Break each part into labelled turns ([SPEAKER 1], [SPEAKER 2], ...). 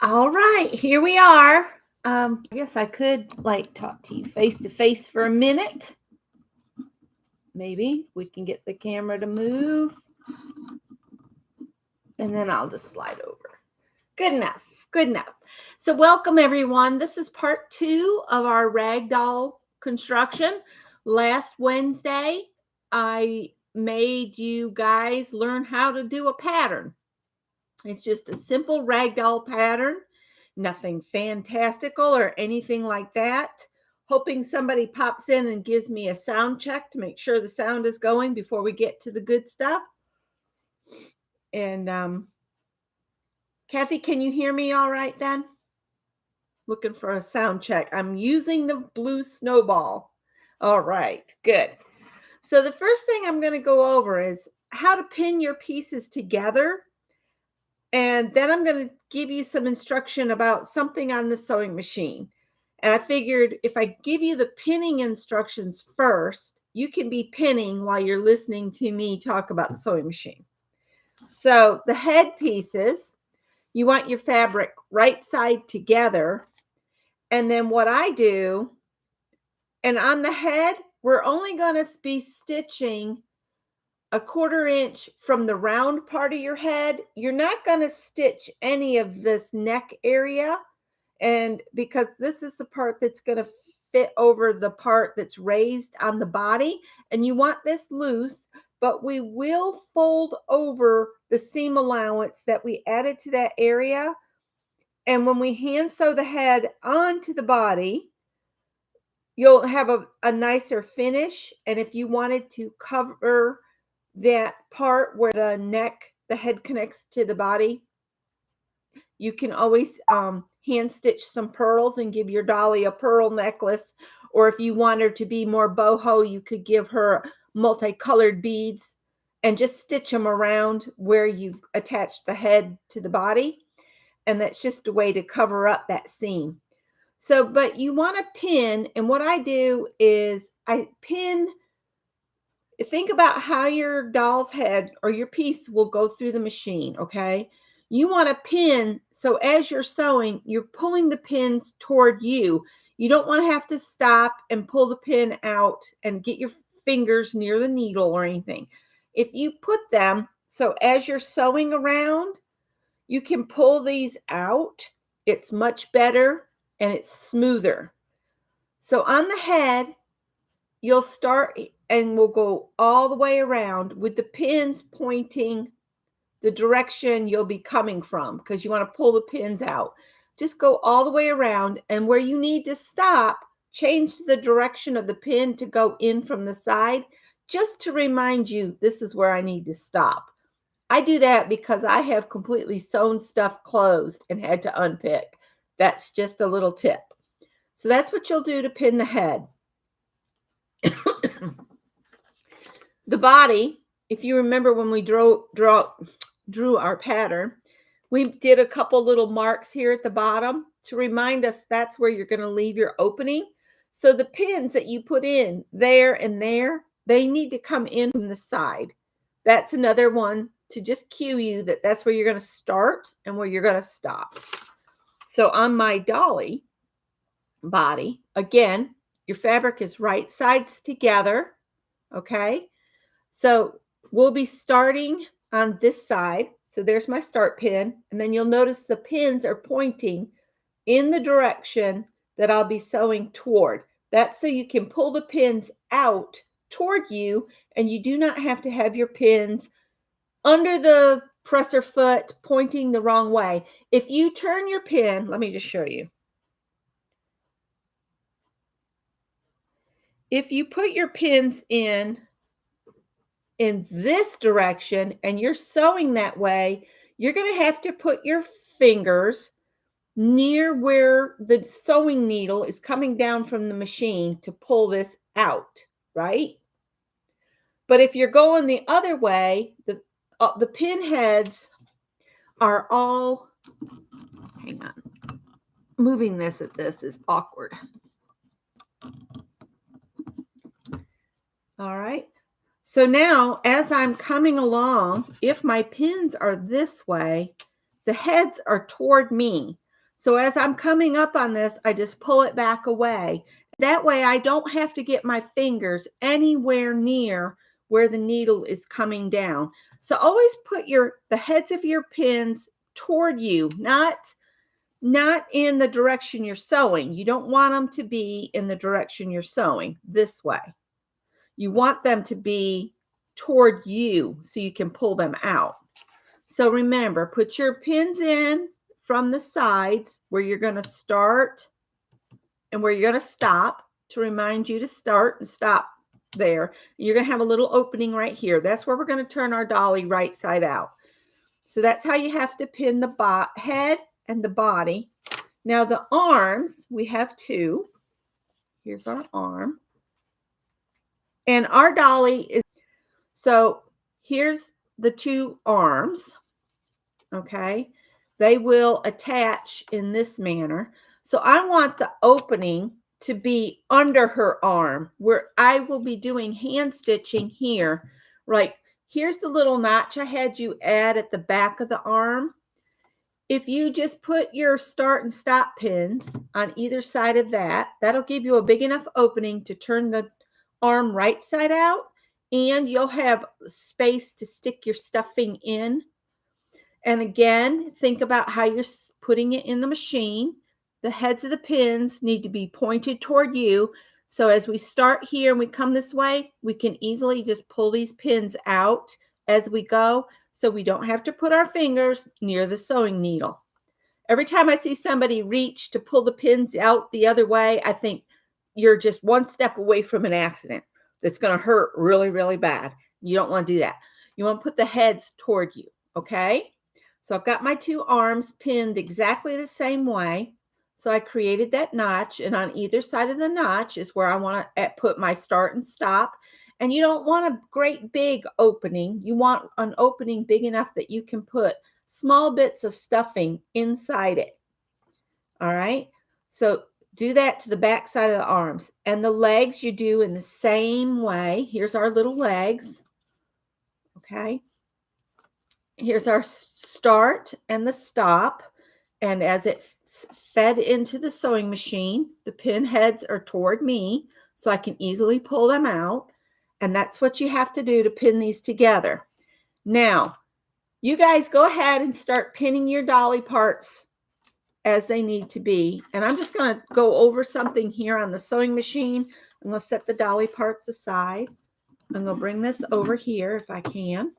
[SPEAKER 1] All right, here we are. I guess I could talk to you face to face for a minute. Maybe we can get the camera to move. And then I'll just slide over. Good enough. Good enough. So welcome everyone. This is part 2 of our ragdoll construction. Last Wednesday, I made you guys learn how to do a pattern. It's just a simple ragdoll pattern. Nothing fantastical or anything like that. Hoping somebody pops in and gives me a sound check to make sure the sound is going before we get to the good stuff. And Kathy, can you hear me all right then? Looking for a sound check. I'm using the blue snowball. All right, good. So the first thing I'm going to go over is how to pin your pieces together. And then I'm going to give you some instruction about something on the sewing machine. And I figured if I give you the pinning instructions first, you can be pinning while you're listening to me talk about the sewing machine. So the head pieces, you want your fabric right side together. And then what I do, and on the head, we're only going to be stitching a 1/4 inch from the round part of your head. You're not going to stitch any of this neck area. And because this is the part that's going to fit over the part that's raised on the body. And you want this loose, but we will fold over the seam allowance that we added to that area. And when we hand sew the head onto the body, you'll have a nicer finish. And if you wanted to cover that part where the head connects to the body, you can always hand stitch some pearls and give your dolly a pearl necklace. Or if you want her to be more boho, you could give her multicolored beads and just stitch them around where you've attached the head to the body. And that's just a way to cover up that seam. So, but you want to pin, and what I do is I pin. Think about how your doll's head or your piece will go through the machine, okay? You want to pin, so as you're sewing, you're pulling the pins toward you. You don't want to have to stop and pull the pin out and get your fingers near the needle or anything. If you put them, so as you're sewing around, you can pull these out. It's much better and it's smoother. So on the head, you'll start and we'll go all the way around with the pins pointing the direction you'll be coming from, because you want to pull the pins out. Just go all the way around, and where you need to stop, change the direction of the pin to go in from the side, just to remind you this is where I need to stop. I do that because I have completely sewn stuff closed and had to unpick. That's just a little tip. So that's what you'll do to pin the head. The body, if you remember when we drew our pattern, we did a couple little marks here at the bottom to remind us that's where you're going to leave your opening. So the pins that you put in there and there, they need to come in from the side. That's another one to just cue you that that's where you're going to start and where you're going to stop. So on my dolly body, again, your fabric is right sides together, okay? So we'll be starting on this side. So there's my start pin. And then you'll notice the pins are pointing in the direction that I'll be sewing toward. That's so you can pull the pins out toward you, and you do not have to have your pins under the presser foot pointing the wrong way. If you turn your pin, let me just show you. If you put your pins in this direction and you're sewing that way, you're going to have to put your fingers near where the sewing needle is coming down from the machine to pull this out, right? But if you're going the other way, the pin heads are all, hang on, moving this at this is awkward. All right. So now, as I'm coming along, if my pins are this way, the heads are toward me. So as I'm coming up on this, I just pull it back away. That way I don't have to get my fingers anywhere near where the needle is coming down. So always put the heads of your pins toward you, not in the direction you're sewing. You don't want them to be in the direction you're sewing this way. You want them to be toward you so you can pull them out. So remember, put your pins in from the sides where you're going to start and where you're going to stop, to remind you to start and stop there. You're going to have a little opening right here. That's where we're going to turn our dolly right side out. So that's how you have to pin the head and the body. Now the arms, we have two. Here's our arm. And our dolly is, so here's the two arms. Okay, they will attach in this manner. So I want the opening to be under her arm, where I will be doing hand stitching here. Like, here's the little notch I had you add at the back of the arm. If you just put your start and stop pins on either side of that, that'll give you a big enough opening to turn the arm right side out, and you'll have space to stick your stuffing in. And again, think about how you're putting it in the machine. The heads of the pins need to be pointed toward you. So as we start here and we come this way, we can easily just pull these pins out as we go, so we don't have to put our fingers near the sewing needle. Every time I see somebody reach to pull the pins out the other way, I think you're just one step away from an accident that's going to hurt really, really bad. You don't want to do that. You want to put the heads toward you, okay? So I've got my two arms pinned exactly the same way. So I created that notch, and on either side of the notch is where I want to put my start and stop. And you don't want a great big opening. You want an opening big enough that you can put small bits of stuffing inside it. All right. So do that to the back side of the arms. And the legs you do in the same way. Here's our little legs. Okay. Here's our start and the stop. And as it's fed into the sewing machine, the pin heads are toward me, so I can easily pull them out. And that's what you have to do to pin these together. Now, you guys go ahead and start pinning your dolly parts as they need to be. And I'm just going to go over something here on the sewing machine. I'm going to set the dolly parts aside. I'm going to bring this over here if I can.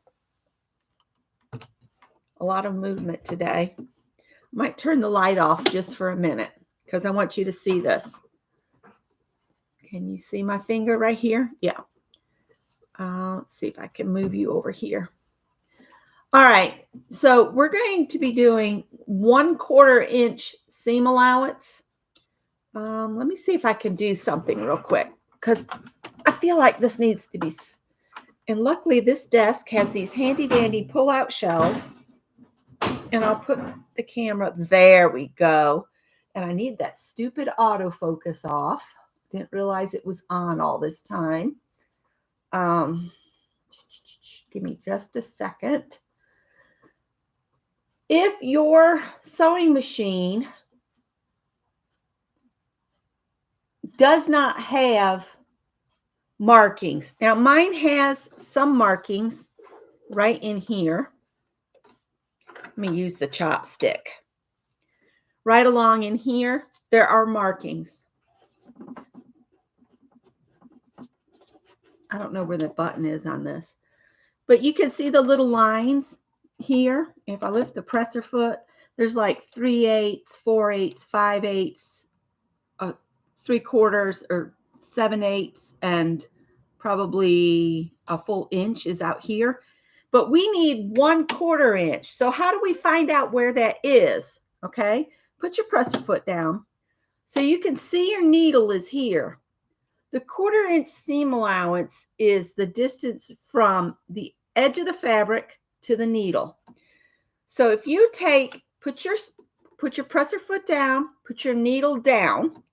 [SPEAKER 1] A lot of movement today. Might turn the light off just for a minute because I want you to see this. Can you see my finger right here? Yeah. Let's see if I can move you over here. All right. So we're going to be doing 1/4 inch seam allowance. Let me see if I can do something real quick because I feel like this needs to be. And luckily this desk has these handy dandy pull out shelves. And I'll put the camera, there we go. And I need that stupid autofocus off. Didn't realize it was on all this time. Give me just a second. If your sewing machine does not have markings, now mine has some markings right in here. Let me use the chopstick. Right along in here, there are markings. I don't know where the button is on this, but you can see the little lines here. If I lift the presser foot, there's like 3/8, 4/8, 5/8, 3/4 or 7/8, and probably a full inch is out here. But we need 1/4 inch. So how do we find out where that is? Okay, put your presser foot down so you can see your needle is here. The 1/4 inch seam allowance is the distance from the edge of the fabric to the needle. So if you put your presser foot down, put your needle down.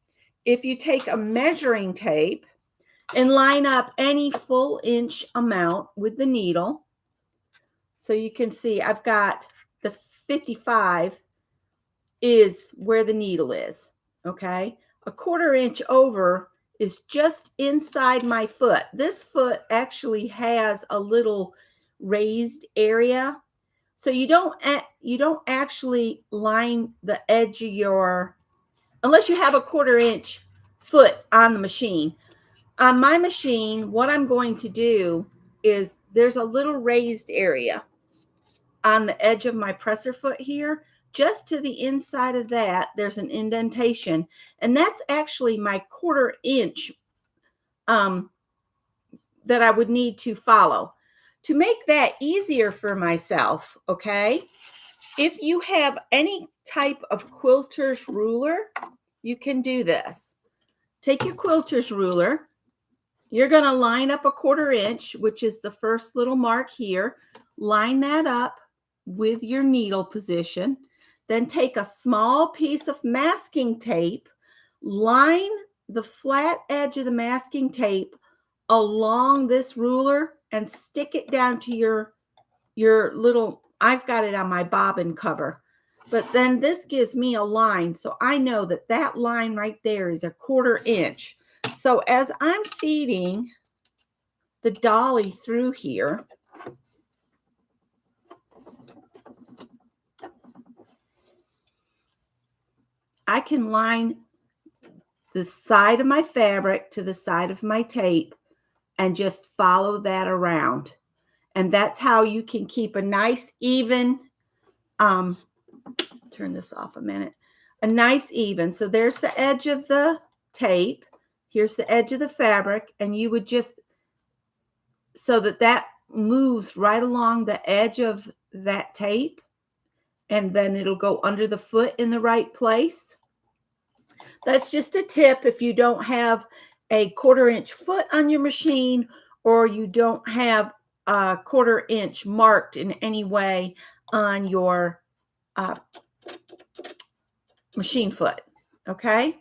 [SPEAKER 1] If you take a measuring tape and line up any full inch amount with the needle, so you can see I've got the 55 is where the needle is, okay? A 1/4 inch over is just inside my foot. This foot actually has a little raised area. So you don't actually line the edge of your, unless you have a 1/4 inch foot on the machine. On my machine, what I'm going to do is there's a little raised area on the edge of my presser foot here. Just to the inside of that, there's an indentation, and that's actually my 1/4 inch that I would need to follow. To make that easier for myself, okay, if you have any type of quilter's ruler, you can do this. Take your quilter's ruler. You're going to line up a 1/4 inch, which is the first little mark here. Line that up with your needle position. Then take a small piece of masking tape, line the flat edge of the masking tape along this ruler and stick it down to your little, I've got it on my bobbin cover. But then this gives me a line, so I know that that line right there is a 1/4 inch. So as I'm feeding the dolly through here, I can line the side of my fabric to the side of my tape and just follow that around. And that's how you can keep a nice even, turn this off a minute, a nice even. So there's the edge of the tape. Here's the edge of the fabric. And you would just, so that that moves right along the edge of that tape. And then it'll go under the foot in the right place. That's just a tip if you don't have a 1/4 inch foot on your machine, or you don't have a 1/4 inch marked in any way on your machine foot. Okay.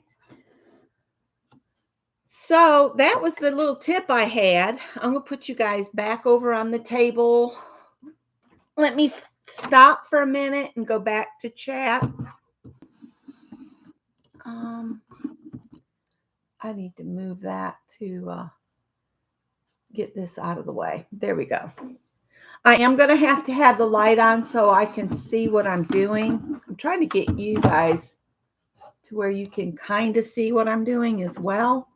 [SPEAKER 1] So that was the little tip I had. I'm going to put you guys back over on the table. Let me stop for a minute and go back to chat. I need to move that to get this out of the way. There we go. I am going to have the light on so I can see what I'm doing. I'm trying to get you guys to where you can kind of see what I'm doing as well.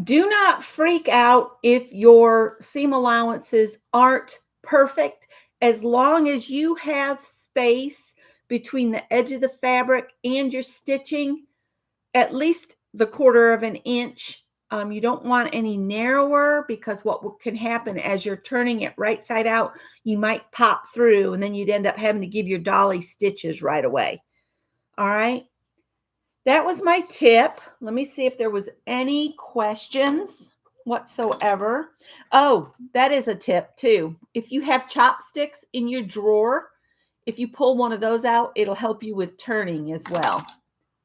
[SPEAKER 1] Do not freak out if your seam allowances aren't perfect. As long as you have space between the edge of the fabric and your stitching, at least the 1/4 inch. You don't want any narrower, because what can happen as you're turning it right side out, you might pop through and then you'd end up having to give your dolly stitches right away. All right. That was my tip. Let me see if there was any questions whatsoever. Oh, that is a tip too. If you have chopsticks in your drawer, if you pull one of those out, it'll help you with turning as well.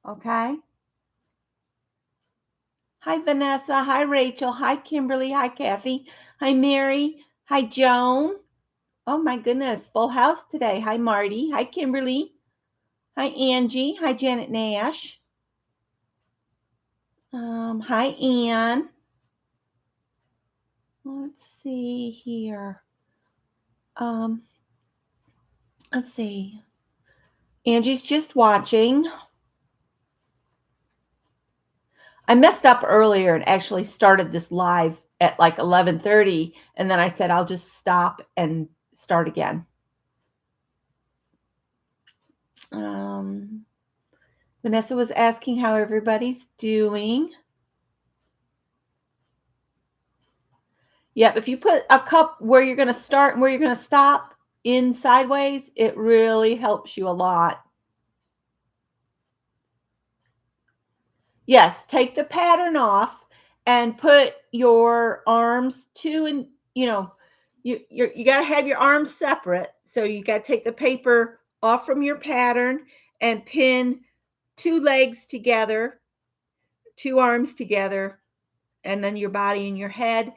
[SPEAKER 1] Okay. Hi, Vanessa. Hi, Rachel. Hi, Kimberly. Hi, Kathy. Hi, Mary. Hi, Joan. Oh, my goodness. Full house today. Hi, Marty. Hi, Kimberly. Hi, Angie. Hi, Janet Nash. Hi, Ann. Let's see here. Let's see. Angie's just watching. I messed up earlier and actually started this live at like 11:30, and then I said I'll just stop and start again. Vanessa was asking how everybody's doing. Yep, if you put a cup where you're going to start and where you're going to stop in sideways, it really helps you a lot. Yes, take the pattern off and put your arms you got to have your arms separate. So you got to take the paper off from your pattern and pin 2 legs together, 2 arms together, and then your body and your head.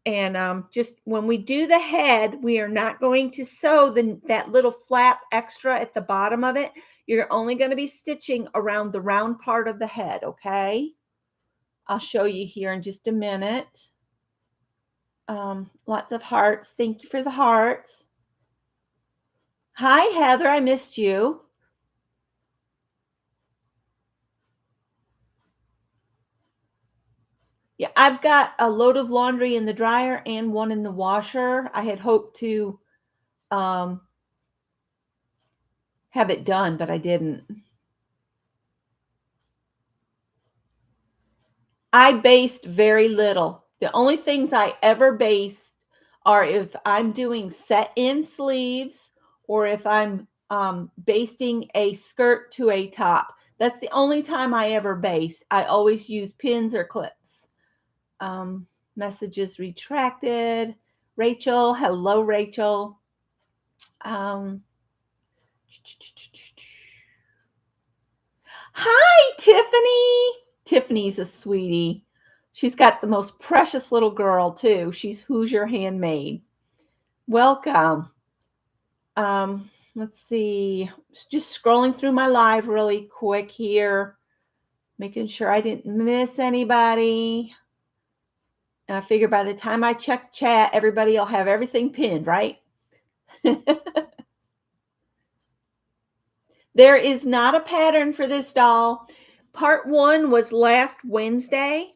[SPEAKER 1] And just when we do the head, we are not going to sew that little flap extra at the bottom of it. You're only going to be stitching around the round part of the head, okay? I'll show you here in just a minute. Lots of hearts. Thank you for the hearts. Hi, Heather. I missed you. Yeah, I've got a load of laundry in the dryer and one in the washer. I had hoped to have it done, but I didn't. I based very little. The only things I ever base are if I'm doing set-in sleeves or if I'm basting a skirt to a top. That's the only time I ever base. I always use pins or clips. Messages retracted. Rachel, hello, Rachel. Hi, Tiffany. Tiffany's a sweetie. She's got the most precious little girl, too. She's Hoosier handmade. Welcome. Let's see. Just scrolling through my live really quick here, making sure I didn't miss anybody. And I figure by the time I check chat, everybody will have everything pinned, right? There is not a pattern for this doll. Part 1 was last Wednesday.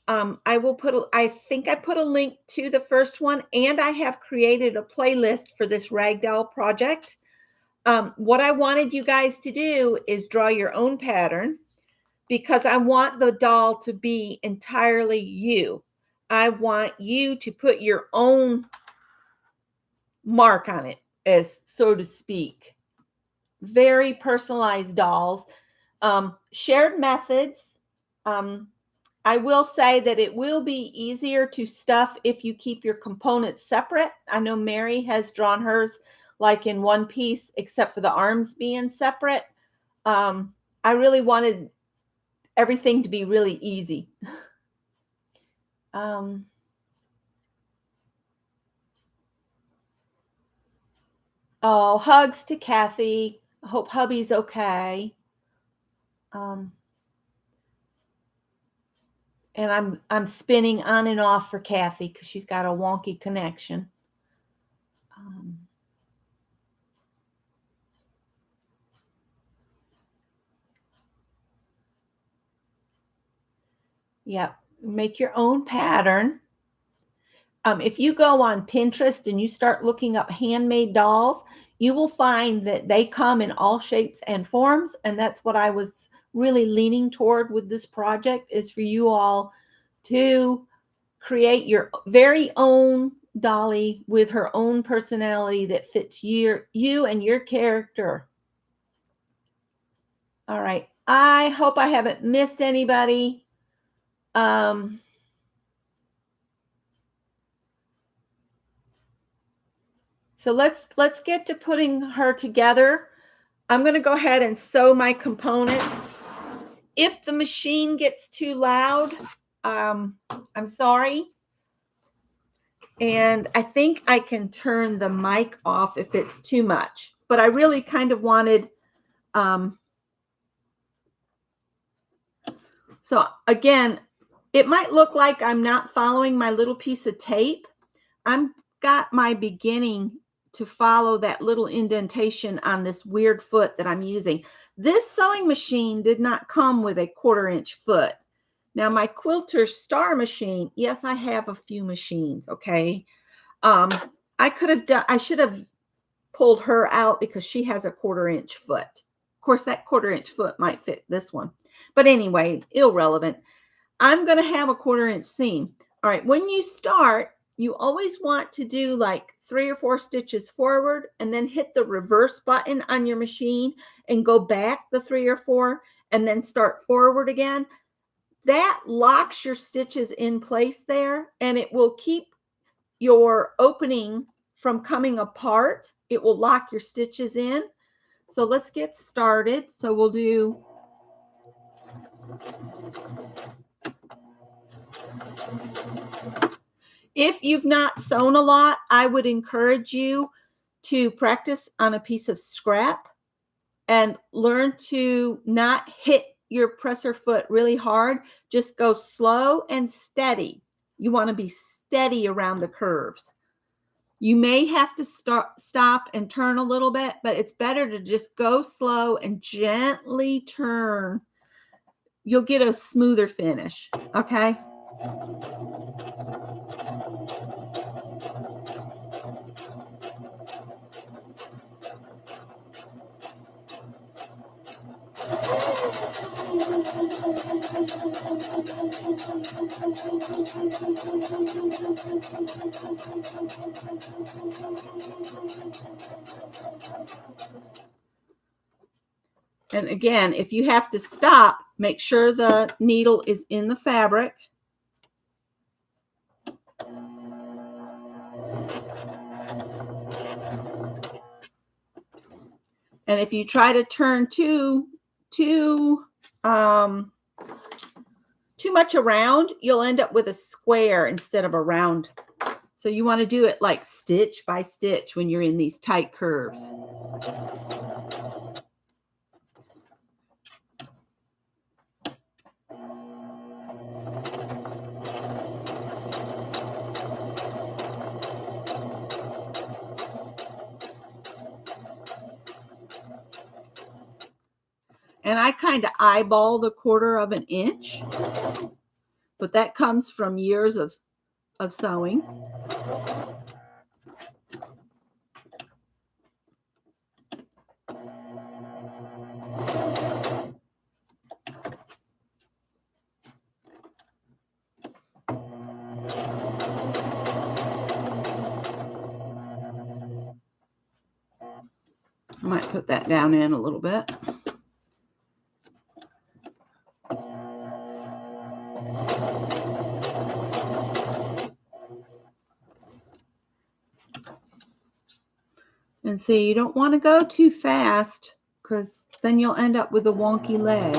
[SPEAKER 1] I think I put a link to the first one, and I have created a playlist for this ragdoll project. What I wanted you guys to do is draw your own pattern because I want the doll to be entirely you. I want you to put your own mark on it, as so to speak. Very personalized dolls. Shared methods. I will say that it will be easier to stuff if you keep your components separate. I know Mary has drawn hers like in one piece, except for the arms being separate. I really wanted everything to be really easy. Oh, hugs to Kathy. I hope hubby's okay. And I'm spinning on and off for Kathy because she's got a wonky connection. Yep. Make your own pattern. If you go on Pinterest and you start looking up handmade dolls, you will find that they come in all shapes and forms. And that's what I was really leaning toward with this project, is for you all to create your very own dolly with her own personality that fits you and your character. All right. I hope I haven't missed anybody. So let's get to putting her together. I'm going to go ahead and sew my components. If the machine gets too loud, I'm sorry. And I think I can turn the mic off if it's too much. But I really kind of wanted, so again, it might look like I'm not following my little piece of tape. I've got my beginning to follow that little indentation on this weird foot that I'm using. This sewing machine did not come with a 1/4-inch foot. Now my quilter star machine, yes, I have a few machines, okay? I should have pulled her out because she has a 1/4-inch foot. Of course, that 1/4-inch foot might fit this one. But anyway, irrelevant. I'm going to have a 1/4-inch seam. All right, when you start, you always want to do like 3 or 4 stitches forward and then hit the reverse button on your machine and go back the 3 or 4 and then start forward again. That locks your stitches in place there, and it will keep your opening from coming apart. It will lock your stitches in. So let's get started. So we'll do If you've not sewn a lot, I would encourage you to practice on a piece of scrap and learn to not hit your presser foot really hard. Just go slow and steady. You want to be steady around the curves. You may have to stop and turn a little bit, but it's better to just go slow and gently turn. You'll get a smoother finish, okay? And again, if you have to stop, make sure the needle is in the fabric. And if you try to turn too much around, you'll end up with a square instead of a round. So you want to do it like stitch by stitch when you're in these tight curves. And I kind of eyeball the 1/4 inch, but that comes from years of sewing. I might put that down in a little bit. And see, you don't want to go too fast because then you'll end up with a wonky leg.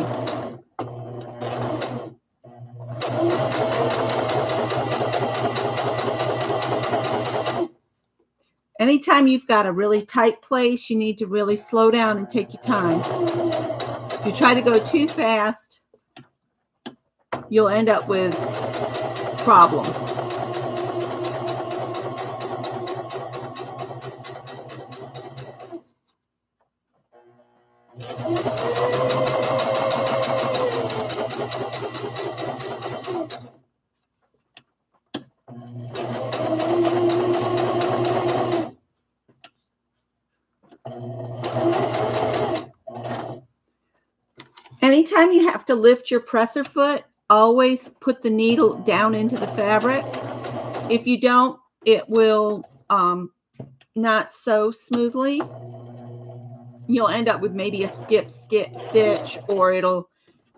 [SPEAKER 1] Anytime you've got a really tight place, you need to really slow down and take your time. If you try to go too fast, you'll end up with problems. Anytime you have to lift your presser foot, always put the needle down into the fabric. If you don't, it will not sew smoothly. You'll end up with maybe a skip stitch, or it'll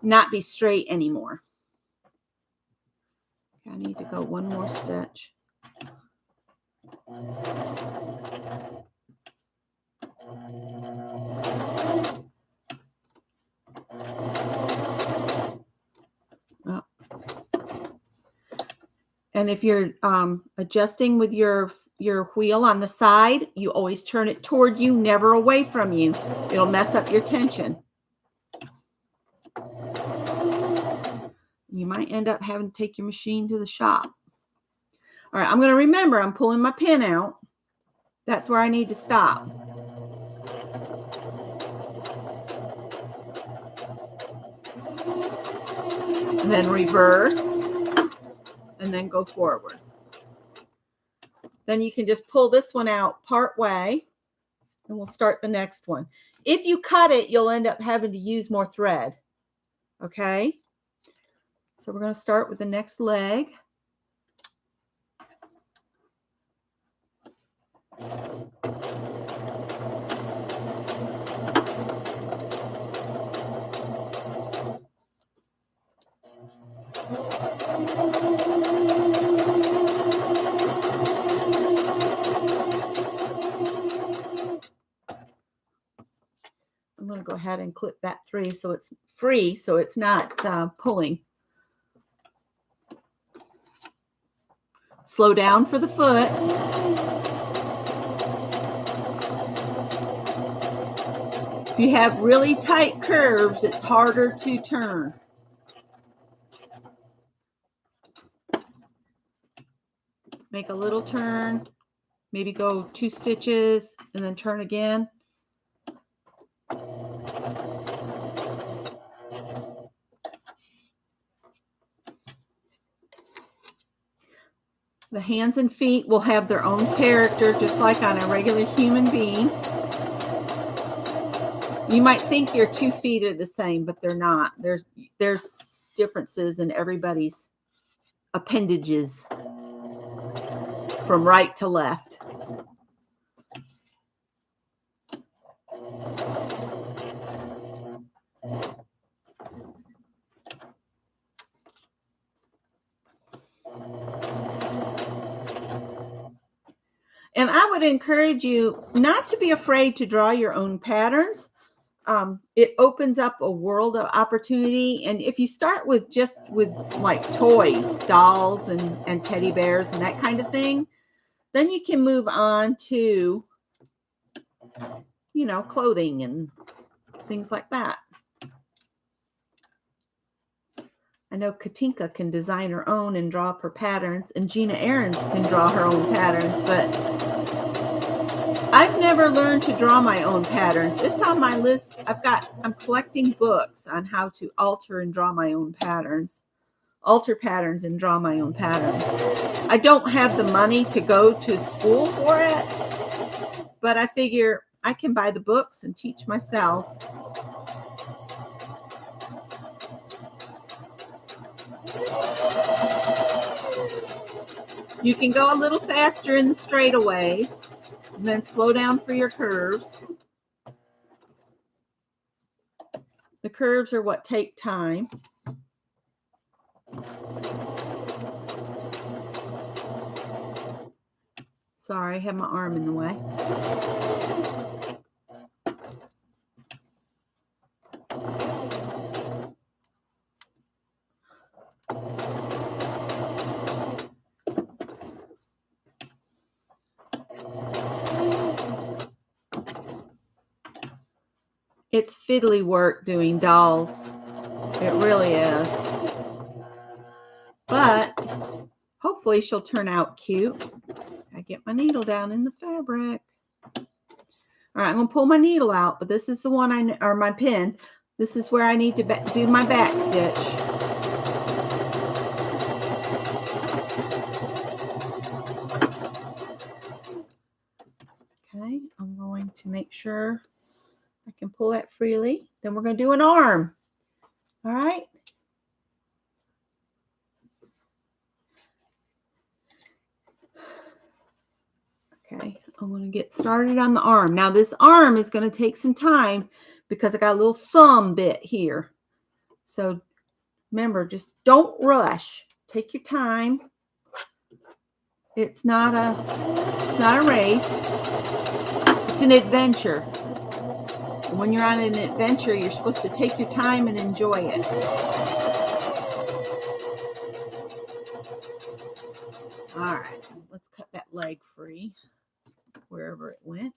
[SPEAKER 1] not be straight anymore. I need to go one more stitch. Oh. And if you're adjusting with your wheel on the side, you always turn it toward you, never away from you. It'll mess up your tension. You might end up having to take your machine to the shop. All right, I'm going to remember I'm pulling my pin out. That's where I need to stop. And then reverse, and then go forward. Then you can just pull this one out part way, and we'll start the next one. If you cut it, you'll end up having to use more thread. Okay? So we're going to start with the next leg. I'm going to go ahead and clip that free so it's not pulling. Slow down for the foot. If you have really tight curves, it's harder to turn. Make a little turn, maybe go 2 stitches and then turn again. The hands and feet will have their own character, just like on a regular human being. You might think your 2 feet are the same, but they're not. There's differences in everybody's appendages from right to left. And I would encourage you not to be afraid to draw your own patterns. It opens up a world of opportunity. And if you start with like toys, dolls and teddy bears and that kind of thing, then you can move on to, clothing and things like that. I know Katinka can design her own and draw up her patterns, and Gina Ahrens can draw her own patterns, but I've never learned to draw my own patterns. It's on my list. I'm collecting books on how to alter and draw my own patterns. Alter patterns and draw my own patterns. I don't have the money to go to school for it, but I figure I can buy the books and teach myself. You can go a little faster in the straightaways and then slow down for your curves. The curves are what take time. Sorry, I have my arm in the way. It's fiddly work doing dolls. It really is. But hopefully she'll turn out cute. I get my needle down in the fabric. All right, I'm going to pull my needle out, but this is the one or my pin. This is where I need to do my back stitch. Okay, I'm going to make sure I can pull that freely. Then we're going to do an arm. All right. Okay, I'm going to get started on the arm. Now this arm is going to take some time because I got a little thumb bit here. So remember, just don't rush. Take your time. It's not a race. It's an adventure. And when you're on an adventure, you're supposed to take your time and enjoy it. All right, let's cut that leg free wherever it went.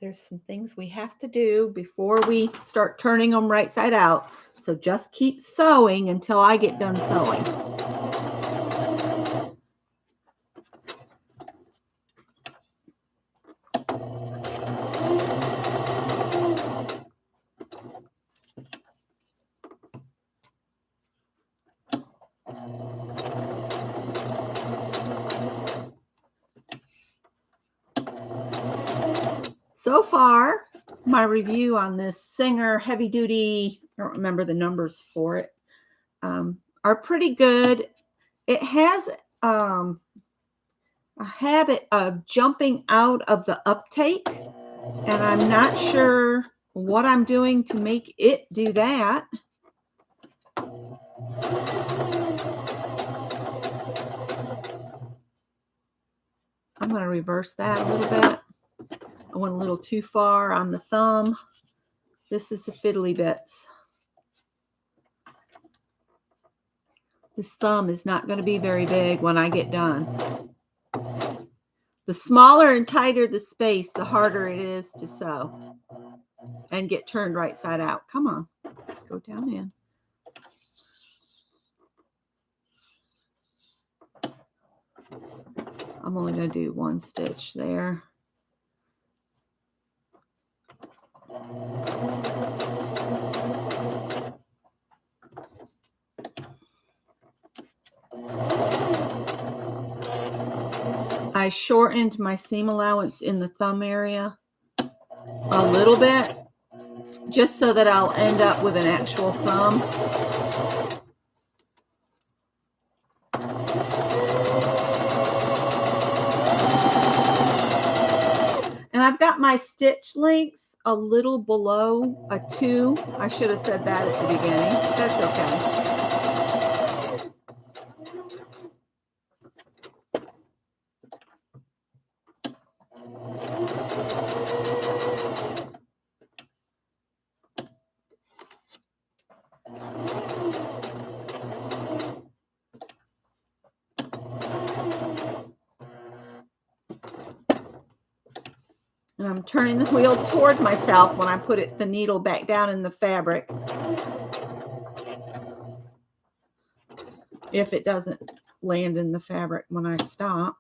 [SPEAKER 1] There's some things we have to do before we start turning them right side out. So just keep sewing until I get done sewing. So far, my review on this Singer heavy duty, I don't remember the numbers for it, are pretty good. It has a habit of jumping out of the uptake, and I'm not sure what I'm doing to make it do that. I'm going to reverse that a little bit. I went a little too far on the thumb. This is the fiddly bits. This thumb is not going to be very big when I get done. The smaller and tighter the space, the harder it is to sew and get turned right side out. Come on, go down in. I'm only going to do one stitch there. I shortened my seam allowance in the thumb area a little bit, just so that I'll end up with an actual thumb. And I've got my stitch length a little below a 2. I should have said that at the beginning. That's okay. And I'm turning the wheel toward myself when I put the needle back down in the fabric. If it doesn't land in the fabric when I stop.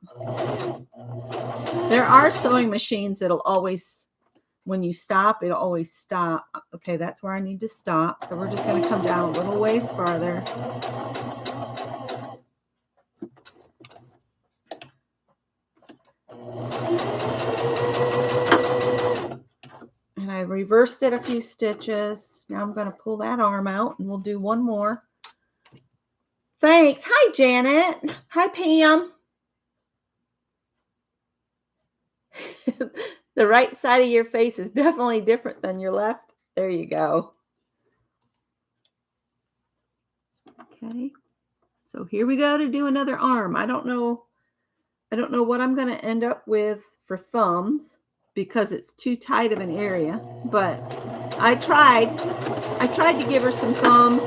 [SPEAKER 1] There are sewing machines that'll always, when you stop, it'll always stop. Okay, that's where I need to stop. So we're just going to come down a little ways farther. And I reversed it a few stitches. Now I'm going to pull that arm out and we'll do one more. Thanks. Hi, Janet. Hi, Pam. The right side of your face is definitely different than your left. There you go. Okay. So here we go to do another arm. I don't know what I'm going to end up with for thumbs because it's too tight of an area, but I tried to give her some thumbs.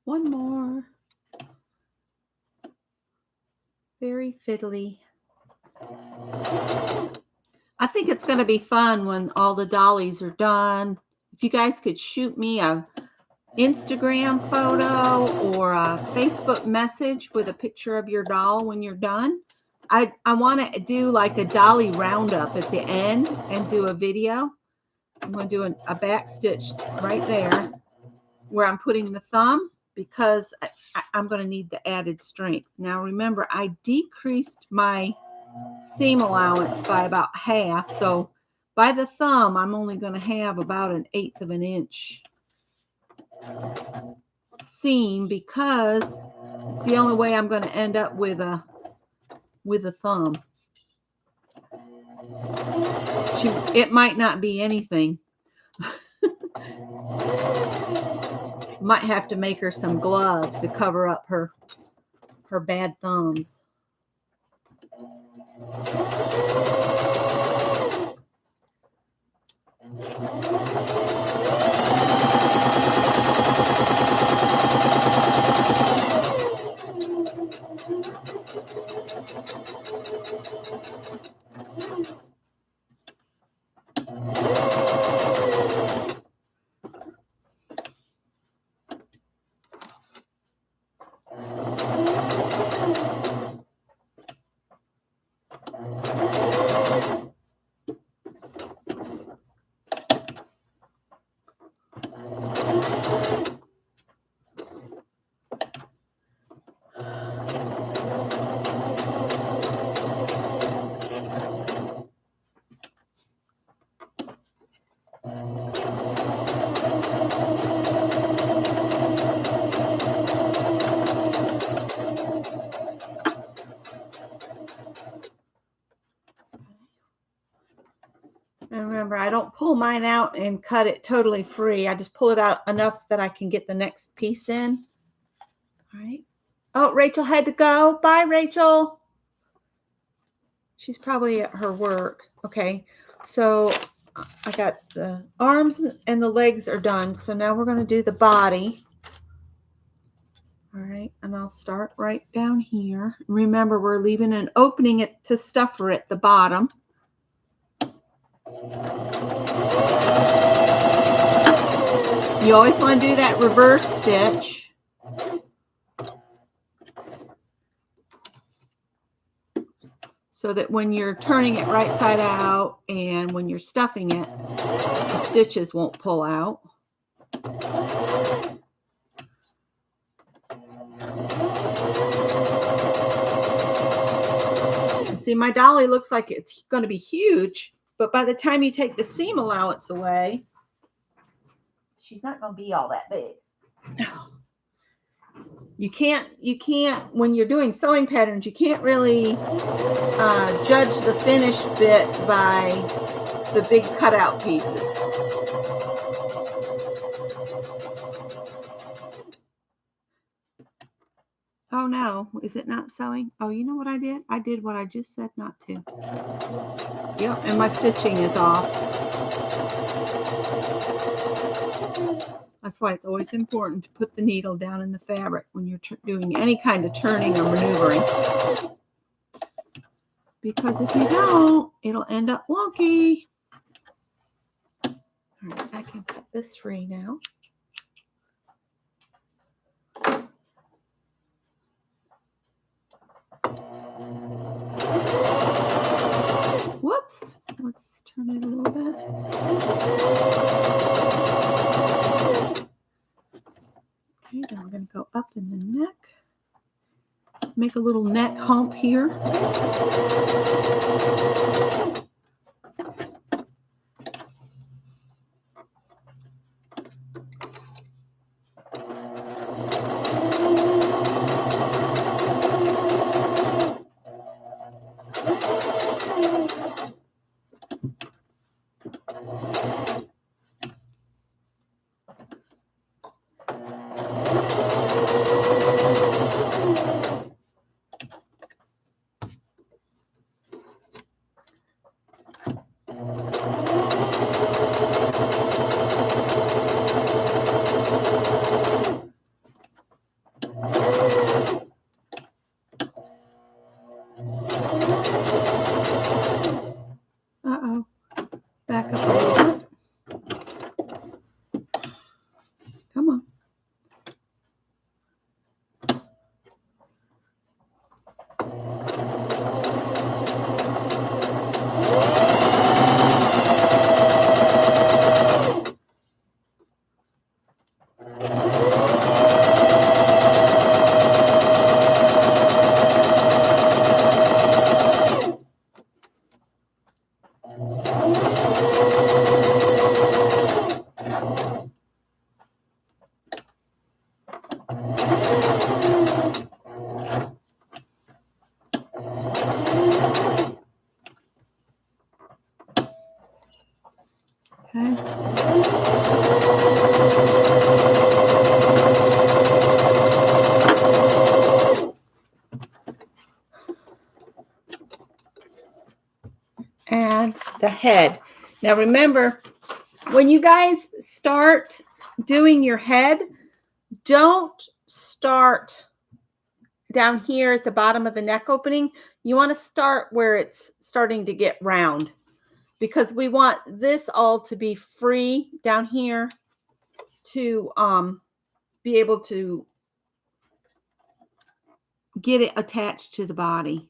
[SPEAKER 1] One more. Very fiddly. I think it's going to be fun when all the dollies are done. If you guys could shoot me a Instagram photo or a Facebook message with a picture of your doll when you're done. I want to do like a dolly roundup at the end and do a video. I'm going to do a back stitch right there where I'm putting the thumb because I'm going to need the added strength. Now remember, I decreased my seam allowance by about half. So by the thumb, I'm only going to have about 1/8 of an inch seam because it's the only way I'm going to end up with a thumb. It might not be anything. Might have to make her some gloves to cover up her bad thumbs. Remember, I don't pull mine out and cut it totally free. I just pull it out enough that I can get the next piece in. All right. Oh, Rachel had to go. Bye, Rachel. She's probably at her work. Okay. So I got the arms and the legs are done. So now we're going to do the body. All right. And I'll start right down here. Remember, we're leaving an opening to stuff her at the bottom. You always want to do that reverse stitch. So that when you're turning it right side out and when you're stuffing it, the stitches won't pull out. See, my dolly looks like it's going to be huge, but by the time you take the seam allowance away, she's not going to be all that big. You can't, when you're doing sewing patterns, you can't really judge the finished bit by the big cutout pieces. Oh no, is it not sewing? Oh, you know what I did? I did what I just said not to. Yep, and my stitching is off. That's why it's always important to put the needle down in the fabric when you're doing any kind of turning or maneuvering. Because if you don't, it'll end up wonky. All right, I can cut this free now. Whoops. Let's turn it a little bit. Okay, then we're going to go up in the neck. Make a little neck hump here. Uh-oh. Back up a little bit. Come on. Okay. And the head. Now remember, when you guys start doing your head, don't start down here at the bottom of the neck opening. You want to start where it's starting to get round, because we want this all to be free down here to be able to get it attached to the body.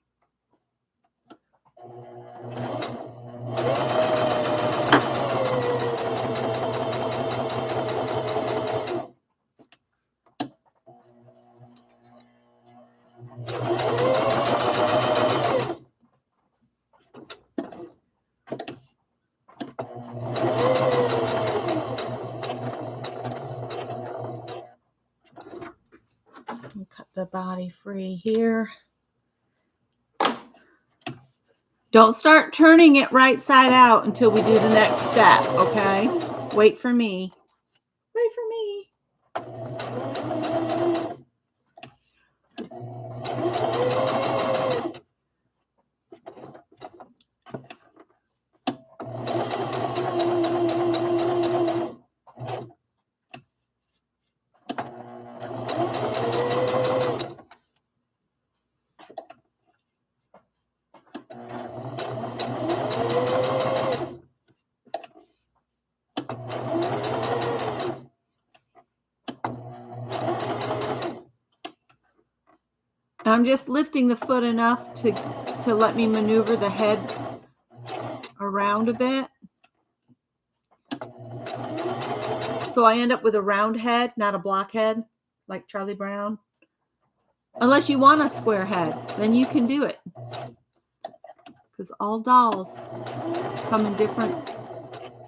[SPEAKER 1] Cut the body free here. Don't start turning it right side out until we do the next step, okay? Wait for me. Wait for me. I'm just lifting the foot enough to let me maneuver the head around a bit. So I end up with a round head, not a block head like Charlie Brown. Unless you want a square head, then you can do it. Because all dolls come in different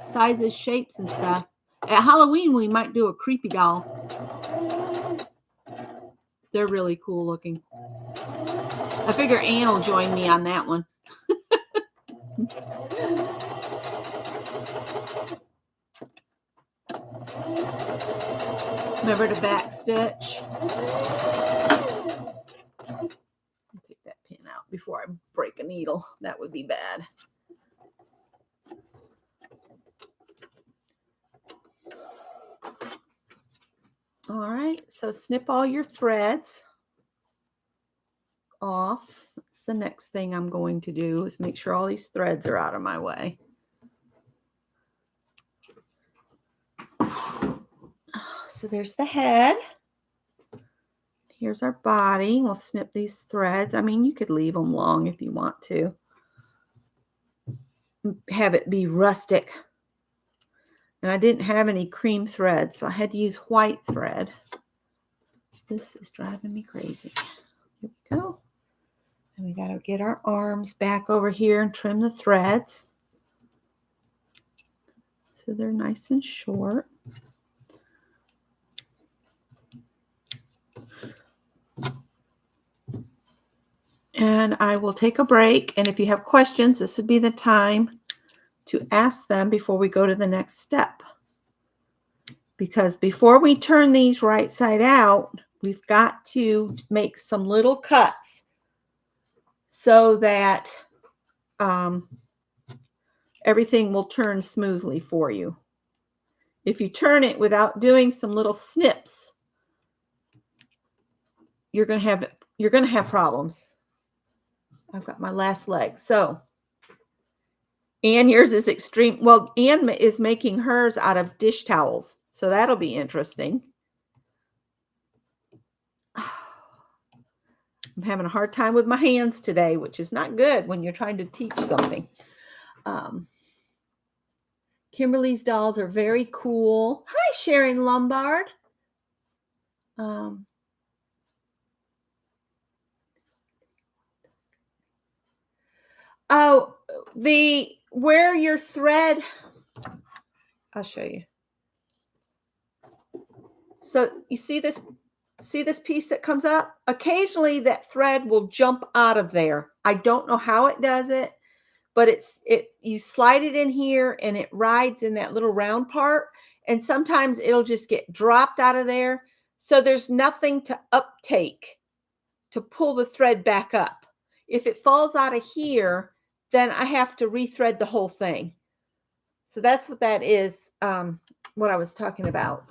[SPEAKER 1] sizes, shapes, and stuff. At Halloween, we might do a creepy doll. They're really cool looking. I figure Ann will join me on that one. Remember to back stitch. Take that pin out before I break a needle. That would be bad. All right, so snip all your threads off. That's the next thing I'm going to do, is make sure all these threads are out of my way. So there's the head. Here's our body. We'll snip these threads. I mean, you could leave them long if you want to. Have it be rustic. And I didn't have any cream thread, so I had to use white thread. This is driving me crazy. Here we go. And we got to get our arms back over here and trim the threads so they're nice and short. And I will take a break. And if you have questions, this would be the time to ask them before we go to the next step. Because before we turn these right side out, we've got to make some little cuts so that everything will turn smoothly for you. If you turn it without doing some little snips, you're going to have problems. I've got my last leg. So, Ann, yours is extreme. Well, Ann is making hers out of dish towels. So that'll be interesting. I'm having a hard time with my hands today, which is not good when you're trying to teach something. Kimberly's dolls are very cool. Hi, Sharon Lombard. Oh, where your thread, I'll show you. So you see this piece that comes up? Occasionally that thread will jump out of there. I don't know how it does it, but you slide it in here and it rides in that little round part. And sometimes it'll just get dropped out of there. So there's nothing to uptake to pull the thread back up. If it falls out of here, then I have to rethread the whole thing. So that's what that is, what I was talking about.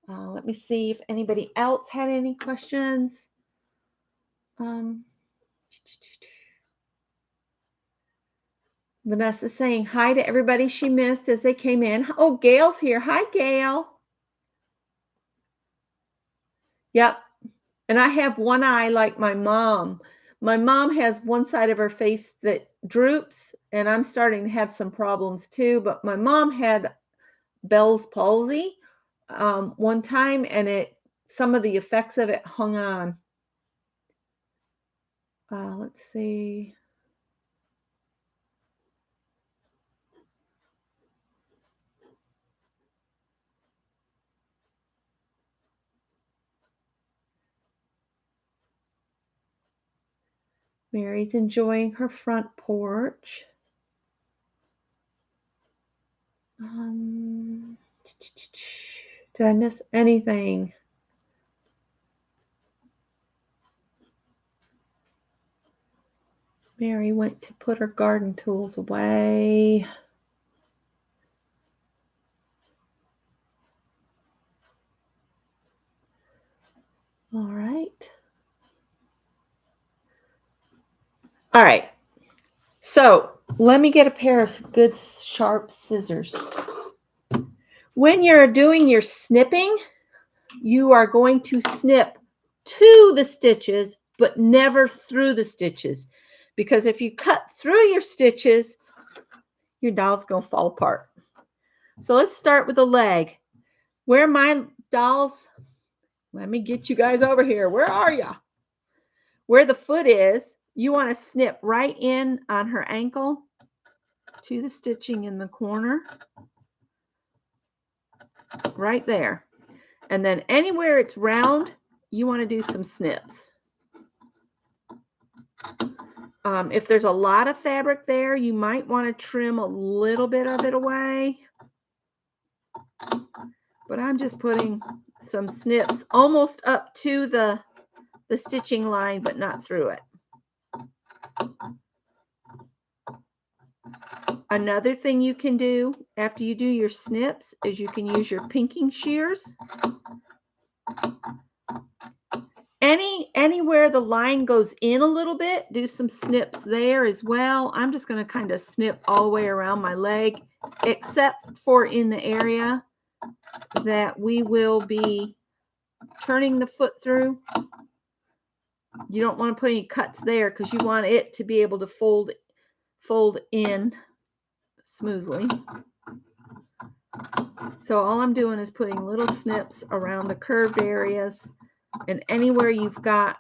[SPEAKER 1] Let me see if anybody else had any questions. Vanessa's saying hi to everybody she missed as they came in. Oh, Gail's here. Hi, Gail. Yep. And I have one eye like my mom. My mom has one side of her face that droops, and I'm starting to have some problems too. But my mom had Bell's palsy one time, and some of the effects of it hung on. Let's see. Mary's enjoying her front porch. Did I miss anything? Mary went to put her garden tools away. All right. All right. So let me get a pair of good sharp scissors. When you're doing your snipping, you are going to snip to the stitches, but never through the stitches. Because if you cut through your stitches, your doll's going to fall apart. So let's start with the leg. Where my dolls, let me get you guys over here. Where are you? Where the foot is, you want to snip right in on her ankle to the stitching in the corner. Right there. And then anywhere it's round, you want to do some snips. If there's a lot of fabric there, you might want to trim a little bit of it away. But I'm just putting some snips almost up to the stitching line, but not through it. Another thing you can do after you do your snips is you can use your pinking shears. Anywhere the line goes in a little bit, do some snips there as well. I'm just going to kind of snip all the way around my leg, except for in the area that we will be turning the foot through. You don't want to put any cuts there because you want it to be able to fold in smoothly. So all I'm doing is putting little snips around the curved areas, and anywhere you've got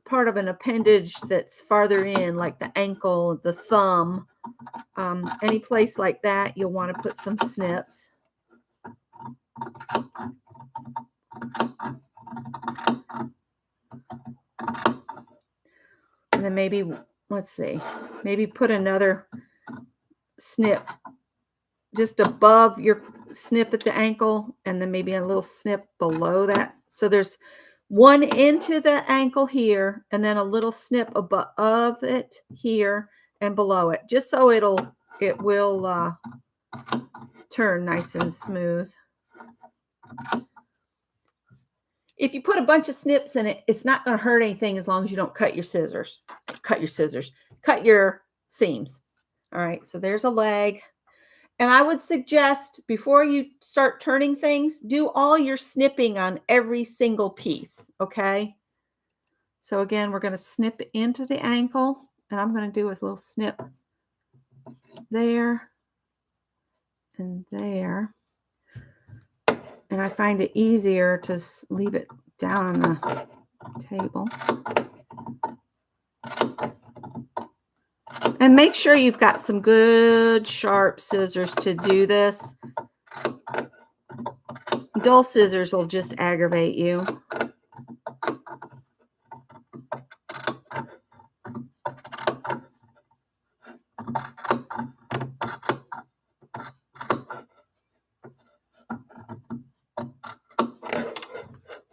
[SPEAKER 1] part of an appendage that's farther in, like the ankle, the thumb, any place like that, you'll want to put some snips. And then maybe, let's see, maybe put another snip just above your snip at the ankle, and then maybe a little snip below that. So there's one into the ankle here, and then a little snip above it here and below it, just so it will turn nice and smooth. If you put a bunch of snips in it, it's not going to hurt anything as long as you don't cut your scissors. Cut your seams. All right, so there's a leg. And I would suggest before you start turning things, do all your snipping on every single piece, okay? So again, we're going to snip into the ankle, and I'm going to do a little snip there and there. And I find it easier to leave it down on the table. And make sure you've got some good sharp scissors to do this. Dull scissors will just aggravate you.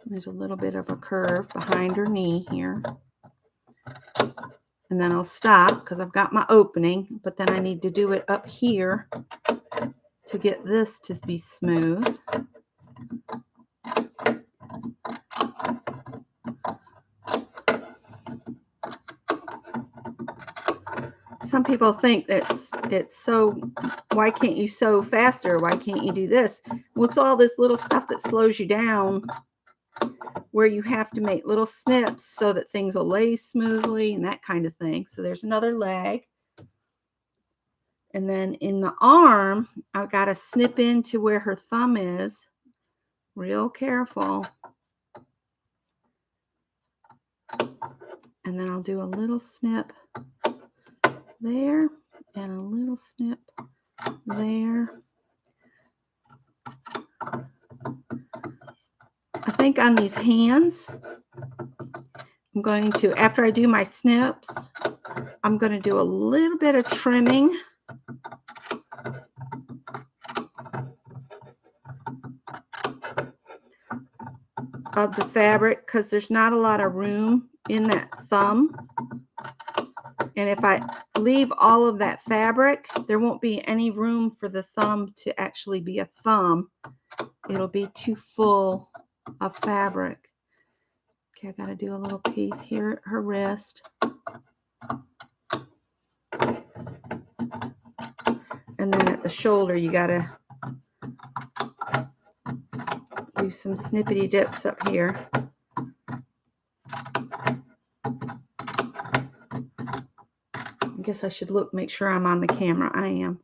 [SPEAKER 1] There's a little bit of a curve behind her knee here. And then I'll stop because I've got my opening, but then I need to do it up here to get this to be smooth. Some people think it's so, why can't you sew faster? Why can't you do this? Well, it's all this little stuff that slows you down, where you have to make little snips so that things will lay smoothly and that kind of thing. So there's another leg. And then in the arm, I've got to snip into where her thumb is. Real careful. And then I'll do a little snip there and a little snip there. I think on these hands, I'm going to, after I do my snips, I'm going to do a little bit of trimming. Of the fabric, because there's not a lot of room in that thumb. And if I leave all of that fabric, there won't be any room for the thumb to actually be a thumb. It'll be too full of fabric. Okay, I got to do a little piece here at her wrist. And then at the shoulder, you got to do some snippety dips up here. I guess I should look, make sure I'm on the camera. I am.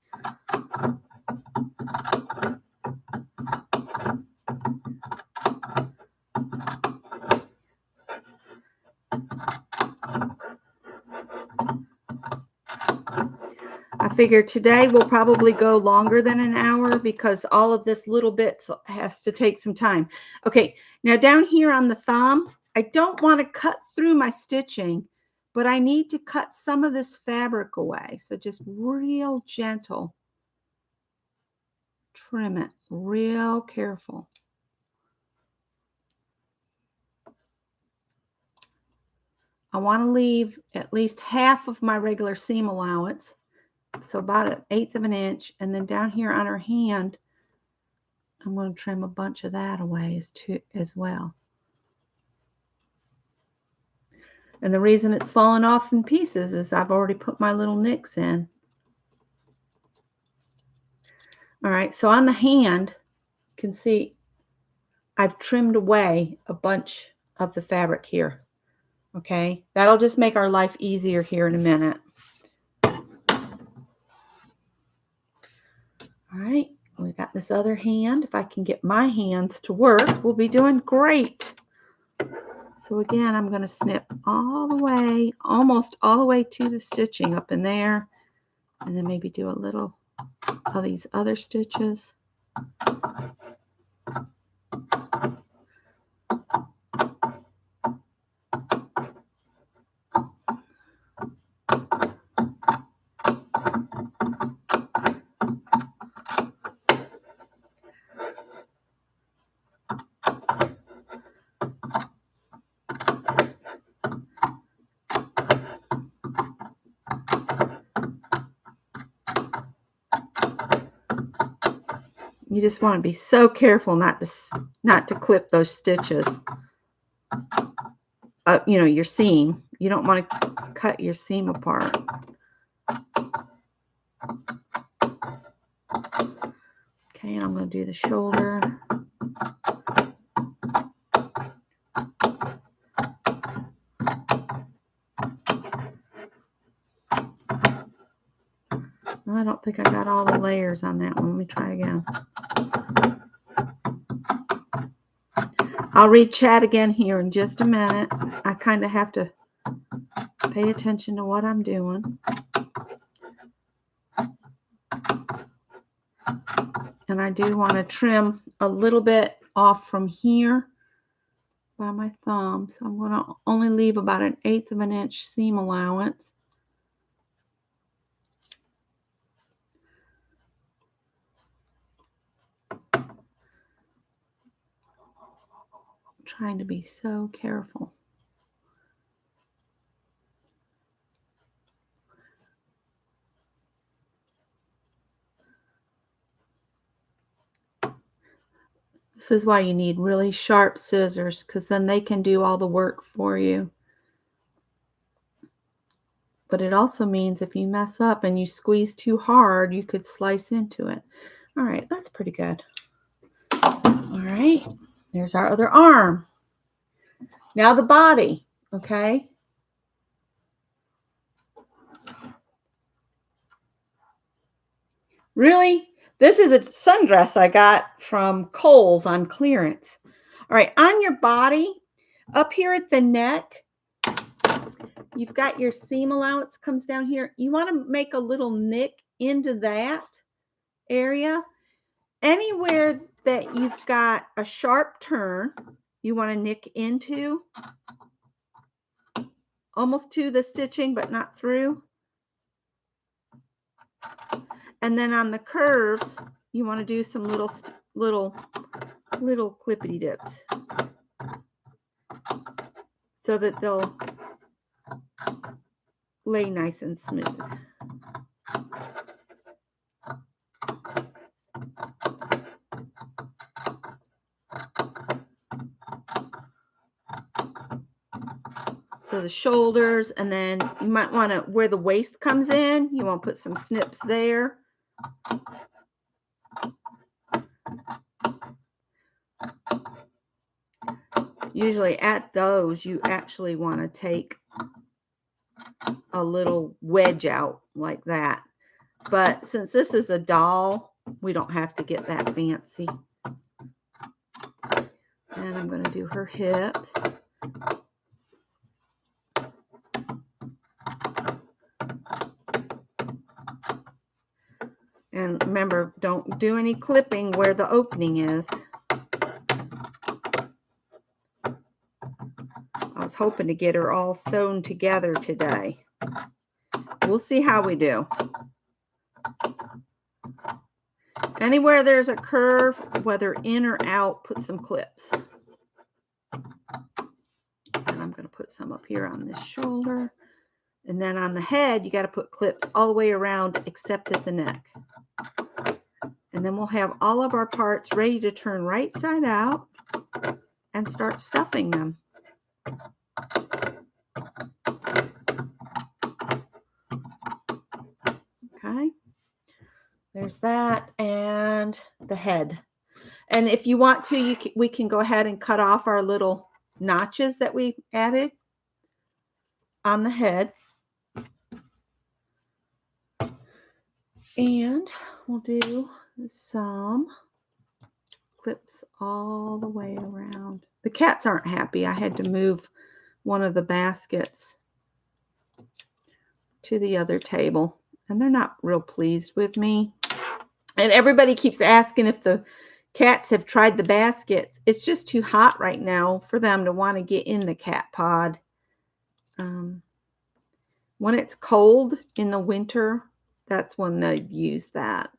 [SPEAKER 1] I figure today will probably go longer than an hour because all of this little bits has to take some time. Okay, now down here on the thumb, I don't want to cut through my stitching, but I need to cut some of this fabric away. So just real gentle. Trim it real careful. I want to leave at least half of my regular seam allowance. So about 1/8 of an inch. And then down here on her hand, I'm going to trim a bunch of that away as well. And the reason it's falling off in pieces is I've already put my little nicks in. All right, so on the hand, you can see I've trimmed away a bunch of the fabric here. Okay, that'll just make our life easier here in a minute. All right, we got this other hand. If I can get my hands to work, we'll be doing great. So again, I'm going to snip all the way, almost all the way to the stitching up in there, and then maybe do a little of these other stitches. You just want to be so careful not to clip those stitches. You know, your seam. You don't want to cut your seam apart. Okay, and I'm going to do the shoulder. I don't think I got all the layers on that one. Let me try again. I'll read chat again here in just a minute. I kind of have to pay attention to what I'm doing. And I do want to trim a little bit off from here by my thumb. So I'm going to only leave about 1/8 of an inch seam allowance. Trying to be so careful. This is why you need really sharp scissors, because then they can do all the work for you. But it also means if you mess up and you squeeze too hard, you could slice into it. All right, that's pretty good. All right, there's our other arm. Now the body, okay? Really? This is a sundress I got from Kohl's on clearance. All right, on your body, up here at the neck, you've got your seam allowance comes down here. You want to make a little nick into that area. Anywhere that you've got a sharp turn, you want to nick into, almost to the stitching, but not through. And then on the curves, you want to do some little clippity dips so that they'll lay nice and smooth. So the shoulders, and then you might want to, where the waist comes in, you want to put some snips there. Usually at those, you actually want to take a little wedge out like that. But since this is a doll, we don't have to get that fancy. And I'm going to do her hips. And remember, don't do any clipping where the opening is. I was hoping to get her all sewn together today. We'll see how we do. Anywhere there's a curve, whether in or out, put some clips. And I'm going to put some up here on this shoulder. And then on the head, you got to put clips all the way around except at the neck. And then we'll have all of our parts ready to turn right side out and start stuffing them. Okay. There's that and the head. And if you want to, we can go ahead and cut off our little notches that we added on the head. And we'll do some clips all the way around. The cats aren't happy. I had to move one of the baskets to the other table, and they're not real pleased with me. And everybody keeps asking if the cats have tried the baskets. It's just too hot right now for them to want to get in the cat pod. When it's cold in the winter, that's when they use that.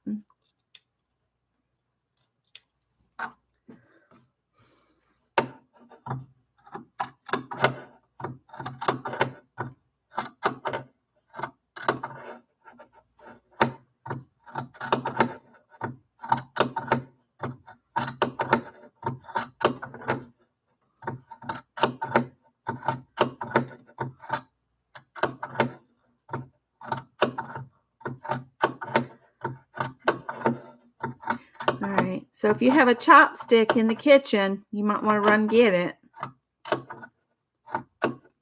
[SPEAKER 1] All right, so if you have a chopstick in the kitchen, you might want to run get it.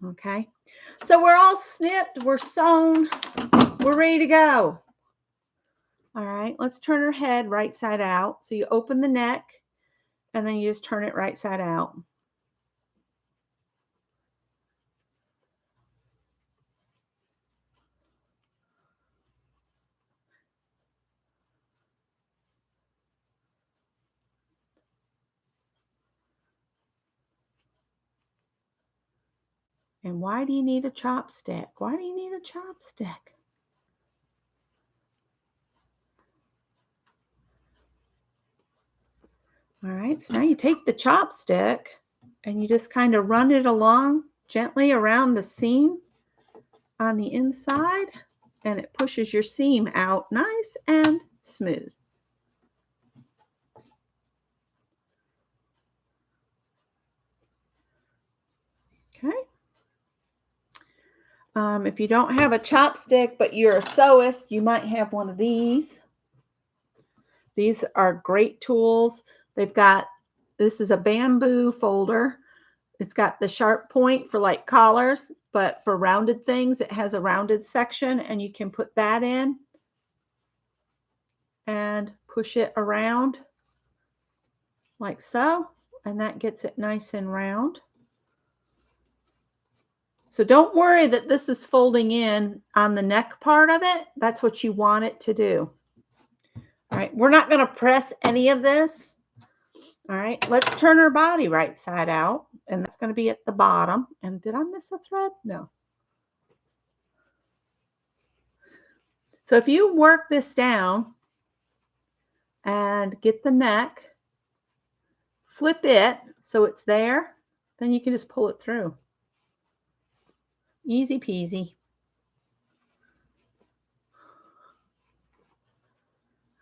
[SPEAKER 1] Okay, so we're all snipped, we're sewn, we're ready to go. All right, let's turn her head right side out. So you open the neck, and then you just turn it right side out. And why do you need a chopstick? Why do you need a chopstick? All right, so now you take the chopstick and you just kind of run it along gently around the seam on the inside, and it pushes your seam out nice and smooth. Okay. If you don't have a chopstick, but you're a sewist, you might have one of these. These are great tools. This is a bamboo folder. It's got the sharp point for like collars, but for rounded things, it has a rounded section, and you can put that in and push it around like so, and that gets it nice and round. So don't worry that this is folding in on the neck part of it. That's what you want it to do. All right, we're not going to press any of this. All right, let's turn her body right side out, and that's going to be at the bottom. And did I miss a thread? No. So if you work this down and get the neck, flip it so it's there, then you can just pull it through. Easy peasy.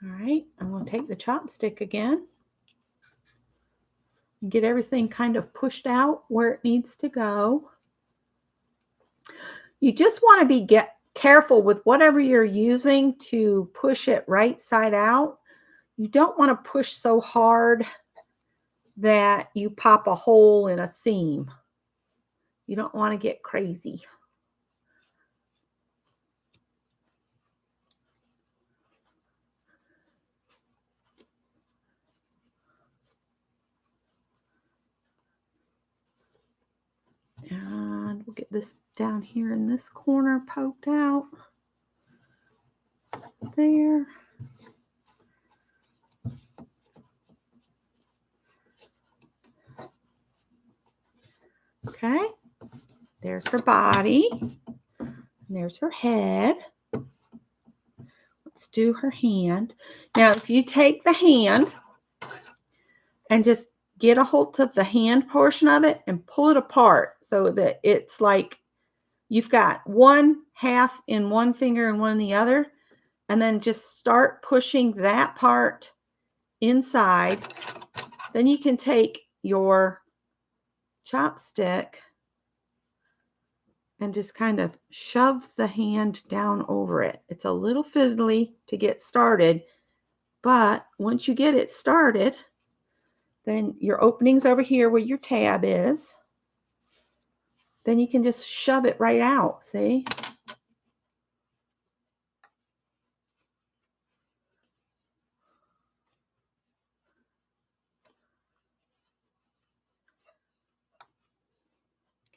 [SPEAKER 1] All right, I'm going to take the chopstick again and get everything kind of pushed out where it needs to go. You just want to be careful with whatever you're using to push it right side out. You don't want to push so hard that you pop a hole in a seam. You don't want to get crazy. And we'll get this down here in this corner poked out. There. Okay. There's her body. And there's her head. Let's do her hand. Now, if you take the hand and just get a hold of the hand portion of it and pull it apart so that it's like you've got one half in one finger and one in the other, and then just start pushing that part inside. Then you can take your chopstick and just kind of shove the hand down over it. It's a little fiddly to get started, but once you get it started, then your opening's over here where your tab is. Then you can just shove it right out, see?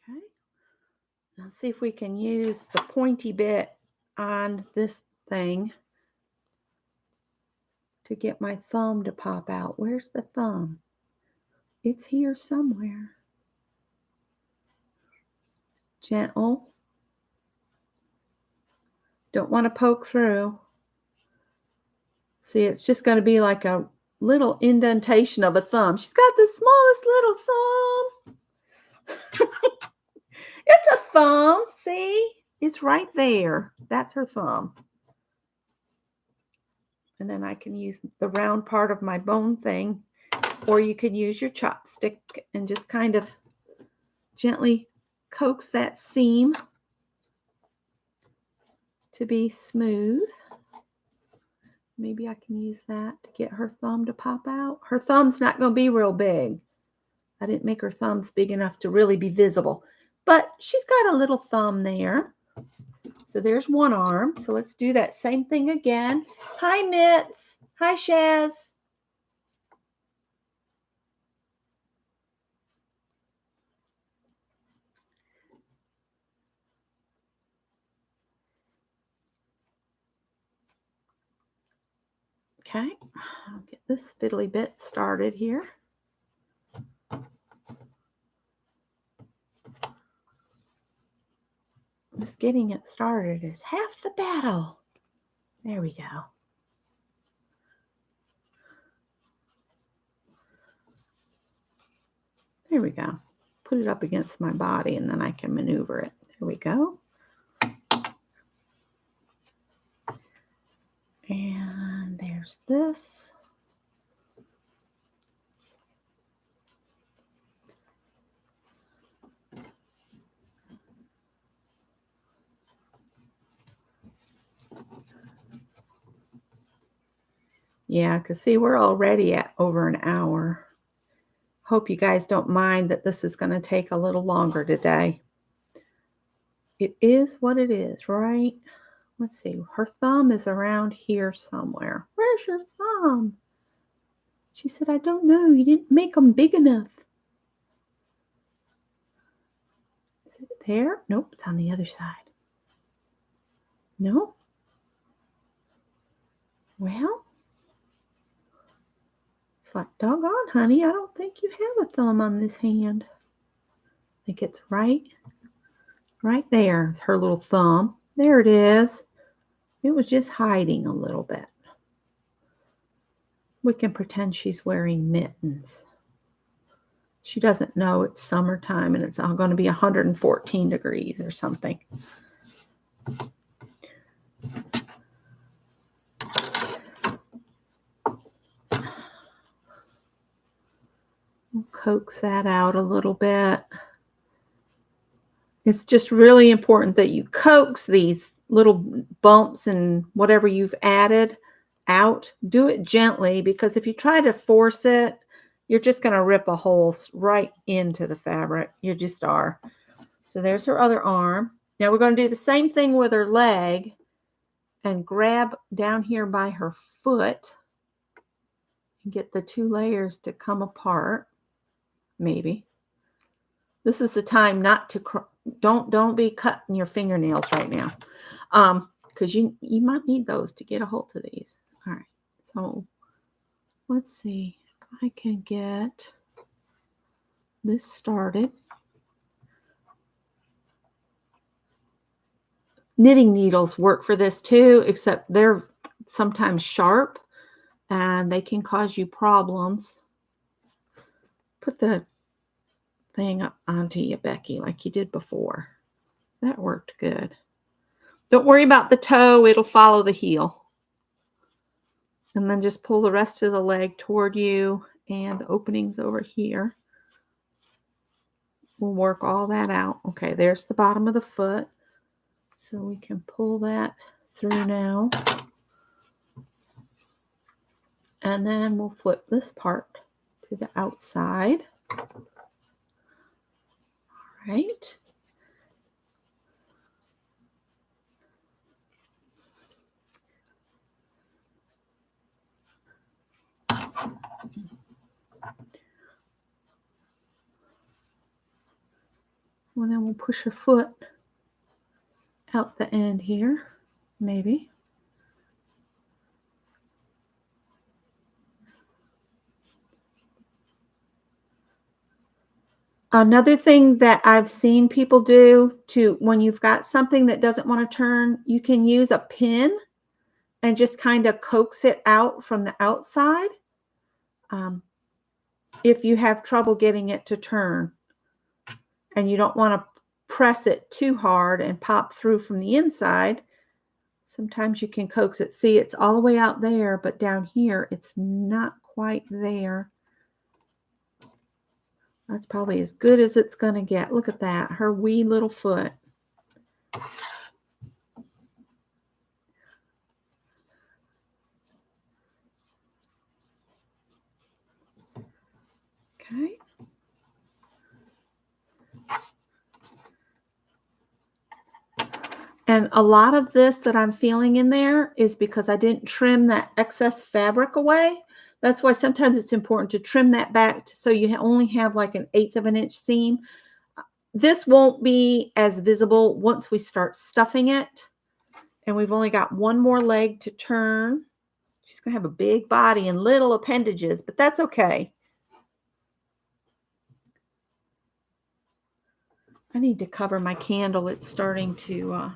[SPEAKER 1] Okay. Let's see if we can use the pointy bit on this thing to get my thumb to pop out. Where's the thumb? It's here somewhere. Gentle. Don't want to poke through. See, it's just going to be like a little indentation of a thumb. She's got the smallest little thumb. It's a thumb. See? It's right there. That's her thumb. And then I can use the round part of my bone thing, or you could use your chopstick and just kind of gently coax that seam to be smooth. Maybe I can use that to get her thumb to pop out. Her thumb's not going to be real big. I didn't make her thumbs big enough to really be visible, but she's got a little thumb there. So there's one arm. So let's do that same thing again. Hi, Mitts. Hi, Shaz. Okay, I'll get this fiddly bit started here. Just getting it started is half the battle. There we go. There we go. Put it up against my body and then I can maneuver it. There we go. And there's this. Yeah, because see, we're already at over an hour. Hope you guys don't mind that this is going to take a little longer today. It is what it is, right? Let's see. Her thumb is around here somewhere. Where's your thumb? She said, I don't know. You didn't make them big enough. Is it there? Nope, it's on the other side. No? Well, it's like, doggone, honey, I don't think you have a thumb on this hand. I think it's right there. It's her little thumb. There it is. It was just hiding a little bit. We can pretend she's wearing mittens. She doesn't know it's summertime and it's all going to be 114 degrees or something. We'll coax that out a little bit. It's just really important that you coax these little bumps and whatever you've added out. Do it gently, because if you try to force it, you're just going to rip a hole right into the fabric. You just are. So there's her other arm. Now we're going to do the same thing with her leg and grab down here by her foot and get the two layers to come apart. Maybe. This is the time not to don't be cutting your fingernails right now, because you might need those to get a hold of these. All right, so let's see if I can get this started. Knitting needles work for this too, except they're sometimes sharp and they can cause you problems. Put the thing up onto you, Becky, like you did before. That worked good. Don't worry about the toe, it'll follow the heel. And then just pull the rest of the leg toward you, and the openings over here. We'll work all that out. Okay, there's the bottom of the foot. So we can pull that through now. And then we'll flip this part to the outside. All right. And then we'll push her foot out the end here, maybe. Another thing that I've seen people do when you've got something that doesn't want to turn, you can use a pin and just kind of coax it out from the outside. If you have trouble getting it to turn and you don't want to press it too hard and pop through from the inside, sometimes you can coax it. See, it's all the way out there, but down here, it's not quite there. That's probably as good as it's going to get. Look at that, her wee little foot. Okay. And a lot of this that I'm feeling in there is because I didn't trim that excess fabric away. That's why sometimes it's important to trim that back so you only have like 1/8 of an inch seam. This won't be as visible once we start stuffing it. And we've only got one more leg to turn. She's going to have a big body and little appendages, but that's okay. I need to cover my candle. It's starting to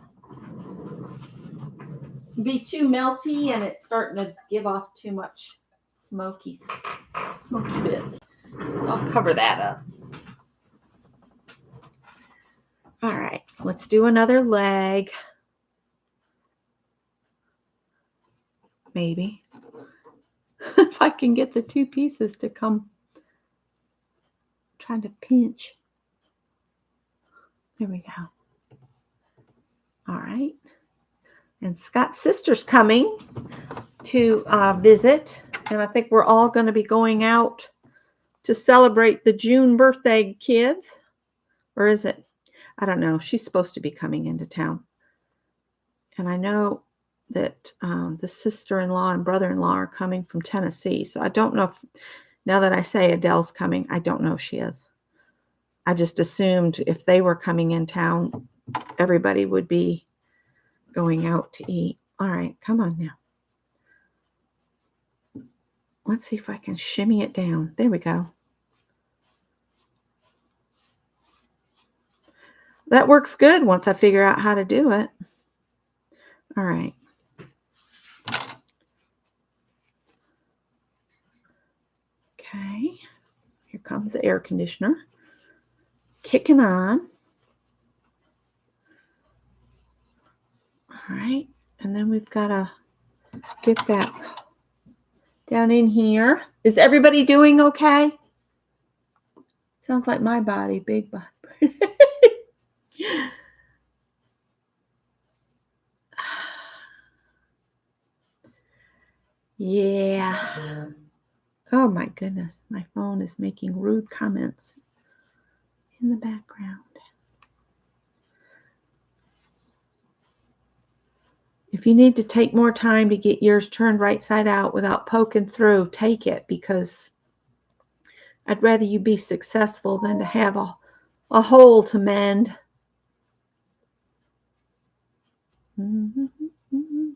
[SPEAKER 1] be too melty, and it's starting to give off too much smoky bits. So I'll cover that up. All right, let's do another leg. Maybe. If I can get the two pieces to come. I'm trying to pinch. There we go. All right. And Scott's sister's coming to visit. And I think we're all going to be going out to celebrate the June birthday kids. Or is it? I don't know. She's supposed to be coming into town. And I know that the sister-in-law and brother-in-law are coming from Tennessee. So I don't know if, now that I say Adele's coming, I don't know if she is. I just assumed if they were coming in town, everybody would be going out to eat. All right, come on now. Let's see if I can shimmy it down. There we go. That works good once I figure out how to do it. All right. comes the air conditioner. Kicking on. All right. And then we've got to get that down in here. Is everybody doing okay? Sounds like my body, big body. Yeah. Oh my goodness. My phone is making rude comments in the background. If you need to take more time to get yours turned right side out without poking through, take it, because I'd rather you be successful than to have a hole to mend. Mm-hmm. Mm-hmm.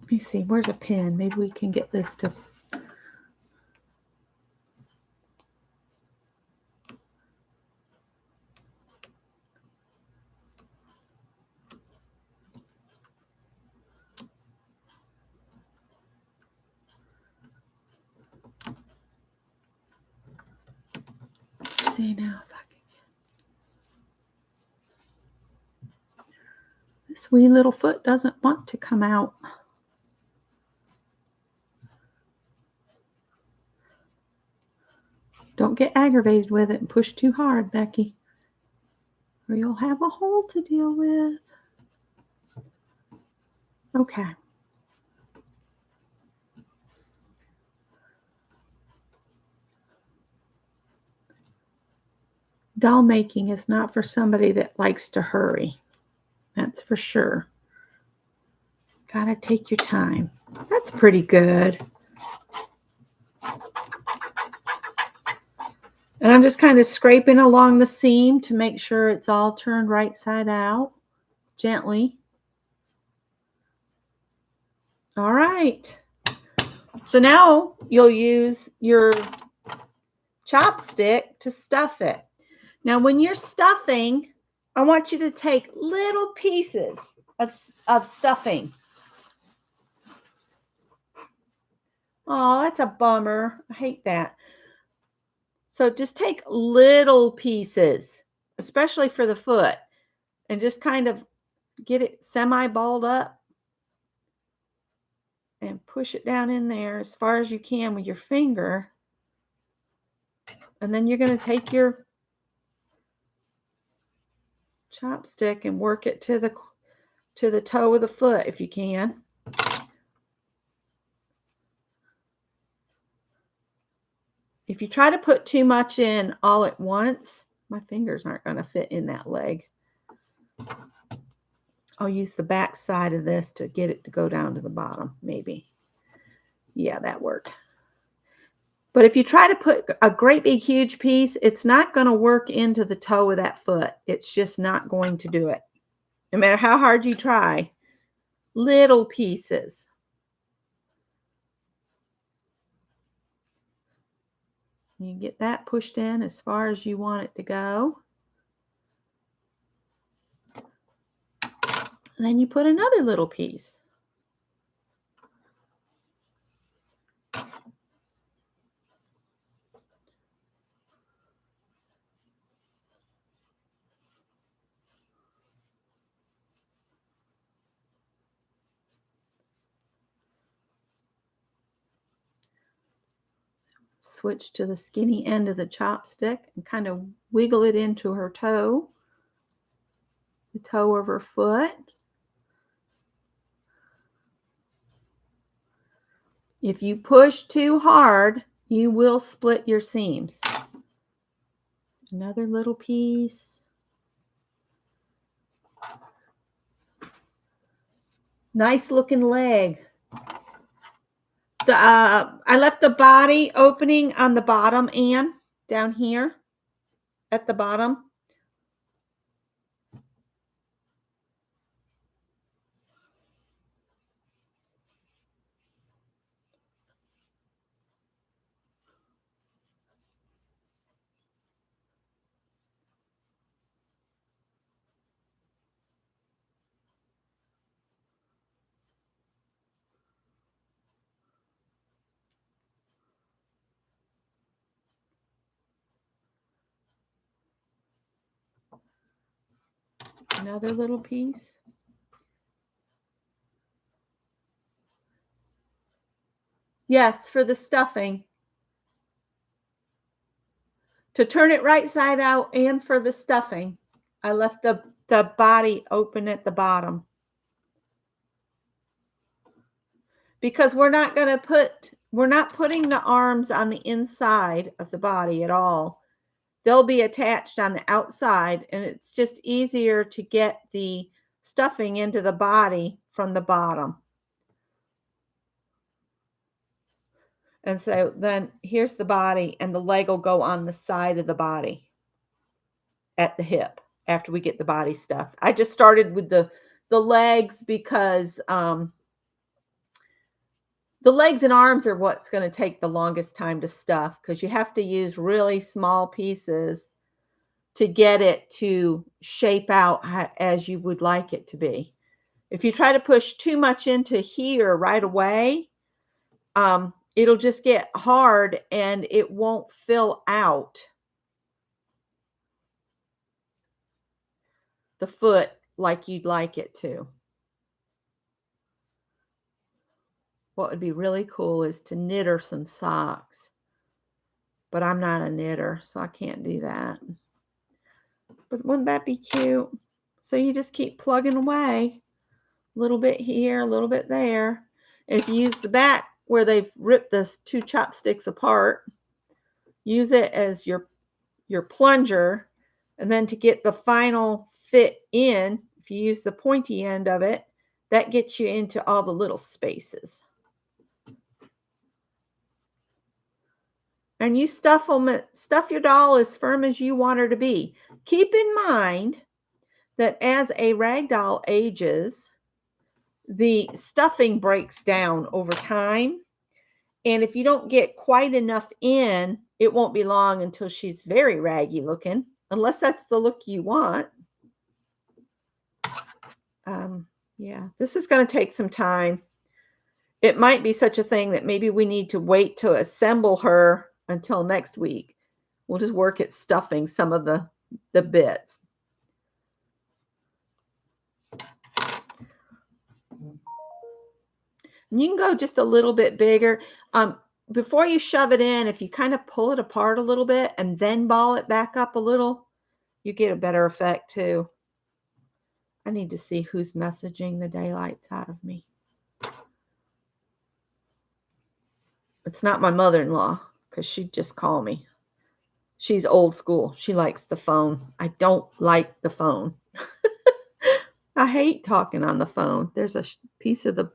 [SPEAKER 1] Let me see, where's a pen? Maybe we can get this to... Let's see now if I can... This wee little foot doesn't want to come out. Don't get aggravated with it and push too hard, Becky, or you'll have a hole to deal with. Okay. Doll making is not for somebody that likes to hurry. That's for sure. Gotta take your time. That's pretty good. And I'm just kind of scraping along the seam to make sure it's all turned right side out, gently. All right. So now you'll use your chopstick to stuff it. Now, when you're stuffing, I want you to take little pieces of stuffing. Oh, that's a bummer. I hate that. So just take little pieces, especially for the foot, and just kind of get it semi-balled up and push it down in there as far as you can with your finger. And then you're going to take your chopstick and work it to the toe of the foot if you can. If you try to put too much in all at once, my fingers aren't going to fit in that leg. I'll use the back side of this to get it to go down to the bottom, maybe. Yeah, that worked. But if you try to put a great big huge piece, it's not going to work into the toe of that foot. It's just not going to do it. No matter how hard you try. Little pieces. You get that pushed in as far as you want it to go. And then you put another little piece. Switch to the skinny end of the chopstick and kind of wiggle it into her toe, the toe of her foot. If you push too hard, you will split your seams. Another little piece. Nice looking leg. I left the body opening on the bottom, Anne, down here at the bottom. Another little piece. Yes, for the stuffing. To turn it right side out and for the stuffing. I left the body open at the bottom. Because we're not putting the arms on the inside of the body at all. They'll be attached on the outside, and it's just easier to get the stuffing into the body from the bottom. And so then here's the body, and the leg will go on the side of the body at the hip after we get the body stuffed. I just started with the legs because the legs and arms are what's going to take the longest time to stuff, because you have to use really small pieces to get it to shape out as you would like it to be. If you try to push too much into here right away, it'll just get hard and it won't fill out the foot like you'd like it to. What would be really cool is to knit her some socks. But I'm not a knitter, so I can't do that. But wouldn't that be cute? So you just keep plugging away. A little bit here, a little bit there. And if you use the back where they've ripped the two chopsticks apart, use it as your plunger. And then to get the final fit in, if you use the pointy end of it, that gets you into all the little spaces. And you stuff your doll as firm as you want her to be. Keep in mind that as a rag doll ages, the stuffing breaks down over time. And if you don't get quite enough in, it won't be long until she's very raggy looking, unless that's the look you want. Yeah, this is going to take some time. It might be such a thing that maybe we need to wait to assemble her until next week. We'll just work at stuffing some of the bits. And you can go just a little bit bigger. Before you shove it in, if you kind of pull it apart a little bit and then ball it back up a little, you get a better effect too. I need to see who's messaging the daylights out of me. It's not my mother-in-law, because she'd just call me. She's old school. She likes the phone. I don't like the phone. I hate talking on the phone. There's a piece of the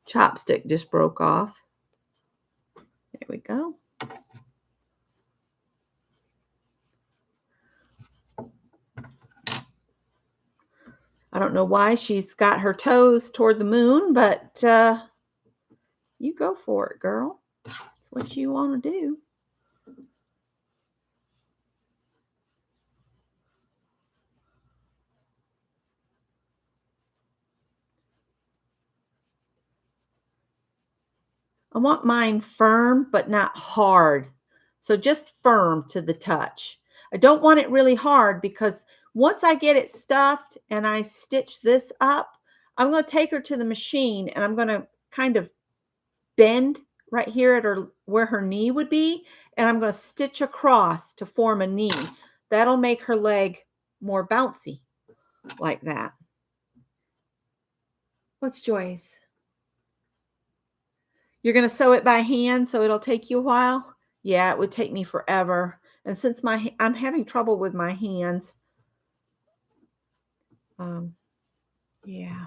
[SPEAKER 1] chopstick just broke off. There we go. I don't know why she's got her toes toward the moon, but you go for it, girl. That's what you want to do. I want mine firm, but not hard. So just firm to the touch. I don't want it really hard, because once I get it stuffed and I stitch this up, I'm going to take her to the machine and I'm going to kind of bend right here at her, where her knee would be. And I'm going to stitch across to form a knee. That'll make her leg more bouncy like that. What's Joyce? You're going to sew it by hand, so it'll take you a while? Yeah, it would take me forever. And since I'm having trouble with my hands, yeah.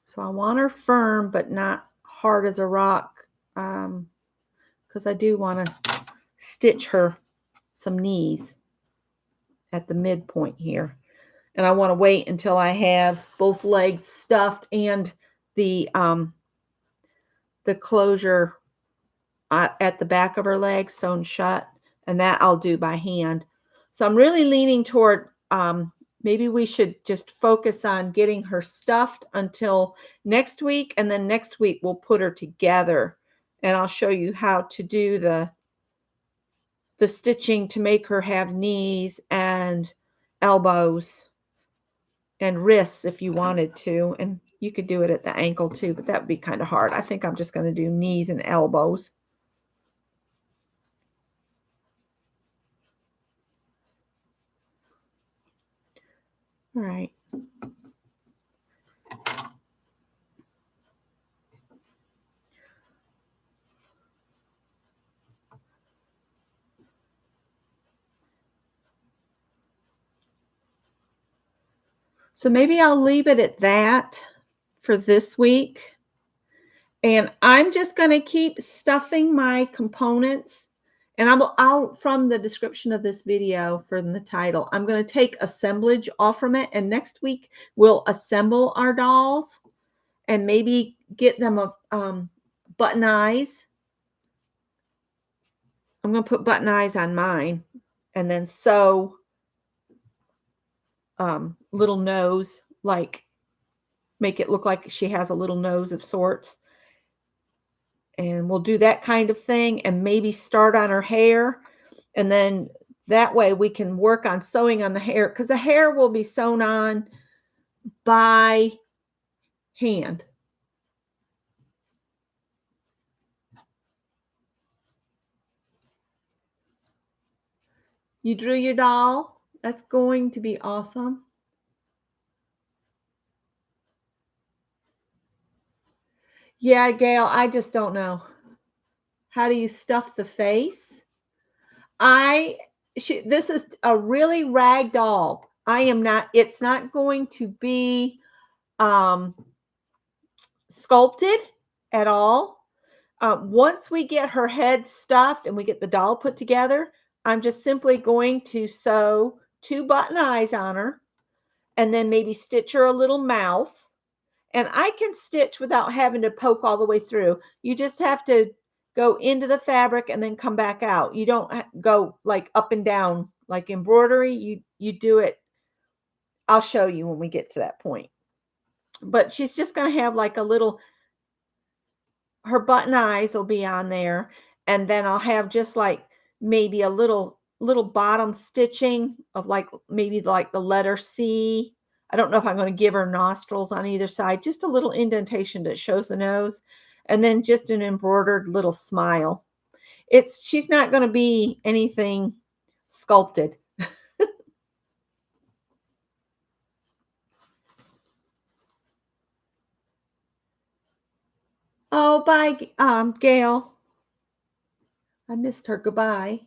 [SPEAKER 1] So I want her firm, but not hard as a rock, because I do want to stitch her some knees at the midpoint here. And I want to wait until I have both legs stuffed and the closure at the back of her legs sewn shut, and that I'll do by hand. So I'm really leaning toward maybe we should just focus on getting her stuffed until next week, and then next week we'll put her together and I'll show you how to do the stitching to make her have knees and elbows and wrists if you wanted to, and you could do it at the ankle too, but that would be kind of hard. I think I'm just going to do knees and elbows. All right. So maybe I'll leave it at that for this week. And I'm just going to keep stuffing my components. And I'll from the description of this video from the title, I'm going to take assemblage off from it. And next week we'll assemble our dolls and maybe get them a button eyes. I'm going to put button eyes on mine and then sew little nose, like make it look like she has a little nose of sorts. And we'll do that kind of thing and maybe start on her hair. And then that way we can work on sewing on the hair, because the hair will be sewn on by hand. You drew your doll? That's going to be awesome. Yeah, Gail, I just don't know. How do you stuff the face? This is a really rag doll. It's not going to be sculpted at all. Once we get her head stuffed and we get the doll put together, I'm just simply going to sew 2 button eyes on her and then maybe stitch her a little mouth. And I can stitch without having to poke all the way through. You just have to go into the fabric and then come back out. You don't go like up and down like embroidery. You do it. I'll show you when we get to that point. But she's just going to have like a little, her button eyes will be on there. And then I'll have just like maybe a little bottom stitching of like maybe like the letter C. I don't know if I'm going to give her nostrils on either side, just a little indentation that shows the nose, and then just an embroidered little smile. She's not going to be anything sculpted. Oh, bye, Gail. I missed her. Goodbye.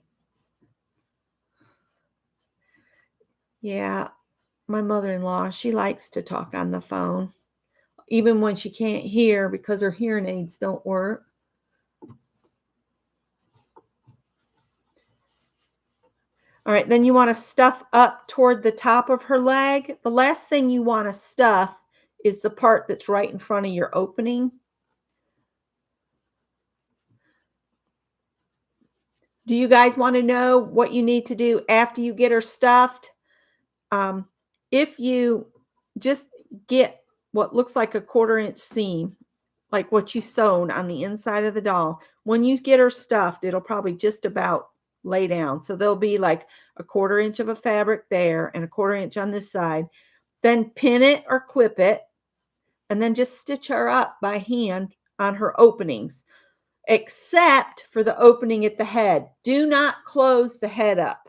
[SPEAKER 1] Yeah, my mother-in-law, she likes to talk on the phone, even when she can't hear because her hearing aids don't work. All right, then you want to stuff up toward the top of her leg. The last thing you want to stuff is the part that's right in front of your opening. Do you guys want to know what you need to do after you get her stuffed? If you just get what looks like a 1/4 inch seam, like what you sewn on the inside of the doll, when you get her stuffed, it'll probably just about lay down. So there'll be like a 1/4 inch of a fabric there and a 1/4 inch on this side. Then pin it or clip it, and then just stitch her up by hand on her openings, except for the opening at the head. Do not close the head up,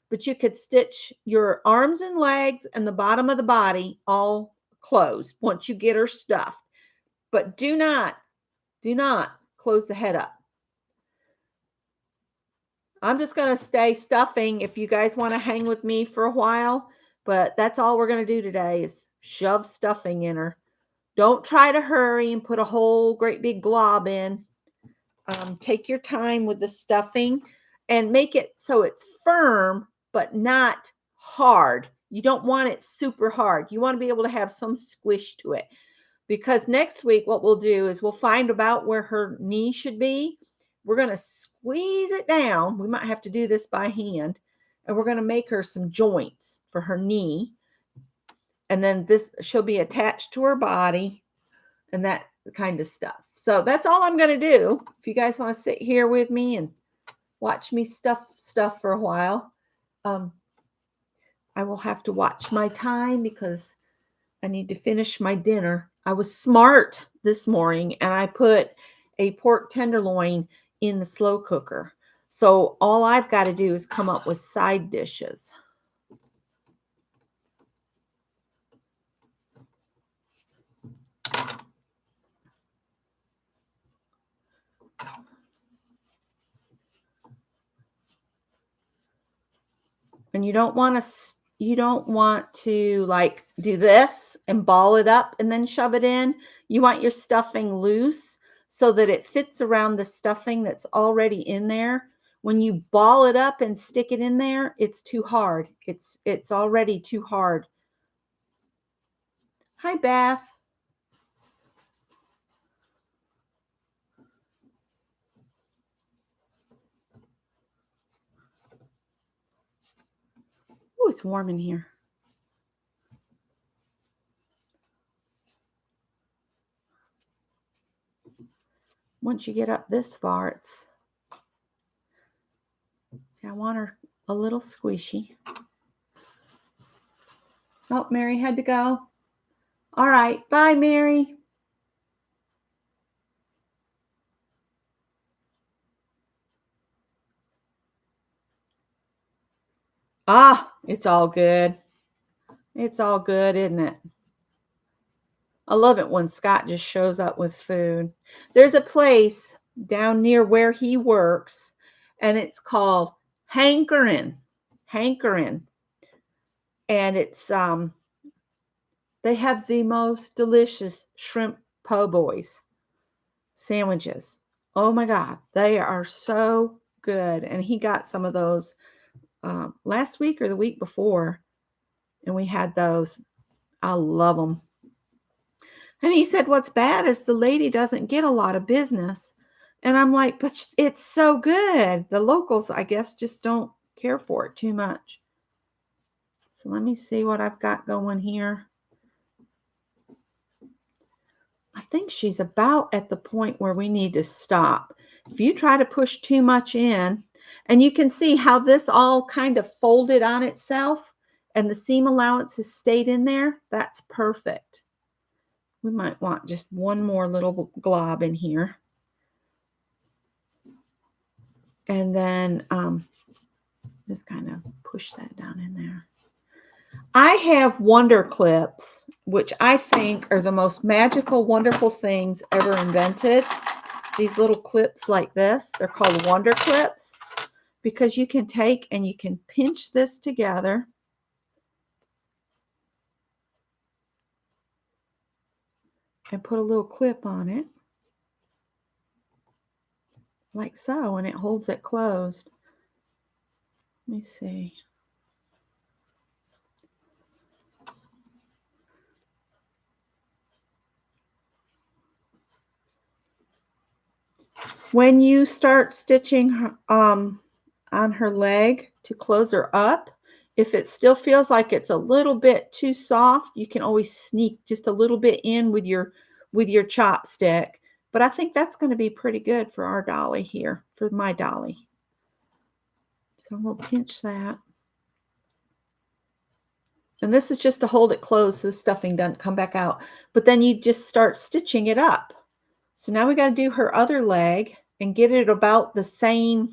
[SPEAKER 1] but you could stitch your arms and legs and the bottom of the body all closed once you get her stuffed. But do not close the head up. I'm just going to stay stuffing if you guys want to hang with me for a while, but that's all we're going to do today is shove stuffing in her. Don't try to hurry and put a whole great big glob in. Take your time with the stuffing and make it so it's firm, but not hard. You don't want it super hard. You want to be able to have some squish to it, because next week what we'll do is we'll find about where her knee should be. We're going to squeeze it down. We might have to do this by hand, and we're going to make her some joints for her knee. And then she'll be attached to her body, and that kind of stuff. So that's all I'm going to do. If you guys want to sit here with me and watch me stuff stuff for a while, I will have to watch my time because I need to finish my dinner. I was smart this morning and I put a pork tenderloin in the slow cooker. So all I've got to do is come up with side dishes. And you don't want to like do this and ball it up and then shove it in. You want your stuffing loose so that it fits around the stuffing that's already in there. When you ball it up and stick it in there, it's too hard. It's already too hard. Hi, Beth. Oh, it's warm in here. Once you get up this far, it's, see, I want her a little squishy. Oh, Mary had to go. All right. Bye, Mary. Ah, it's all good. It's all good, isn't it? I love it when Scott just shows up with food. There's a place down near where he works, and it's called Hankerin. Hankerin. And it's they have the most delicious shrimp po' boys sandwiches. Oh my God, they are so good. And he got some of those last week or the week before, and we had those. I love them. And he said, what's bad is the lady doesn't get a lot of business. And I'm like, but it's so good. The locals, I guess, just don't care for it too much. So let me see what I've got going here. I think she's about at the point where we need to stop. If you try to push too much in, and you can see how this all kind of folded on itself and the seam allowance has stayed in there, that's perfect. We might want just one more little glob in here. And then just kind of push that down in there. I have Wonder Clips, which I think are the most magical, wonderful things ever invented. These little clips like this, they're called Wonder Clips because you can take and you can pinch this together. And put a little clip on it. Like so, and it holds it closed. Let me see. When you start stitching her, on her leg to close her up, if it still feels like it's a little bit too soft, you can always sneak just a little bit in with your chopstick. But I think that's going to be pretty good for our dolly here, for my dolly. So we'll pinch that. And this is just to hold it closed so the stuffing doesn't come back out. But then you just start stitching it up. So now we got to do her other leg and get it about the same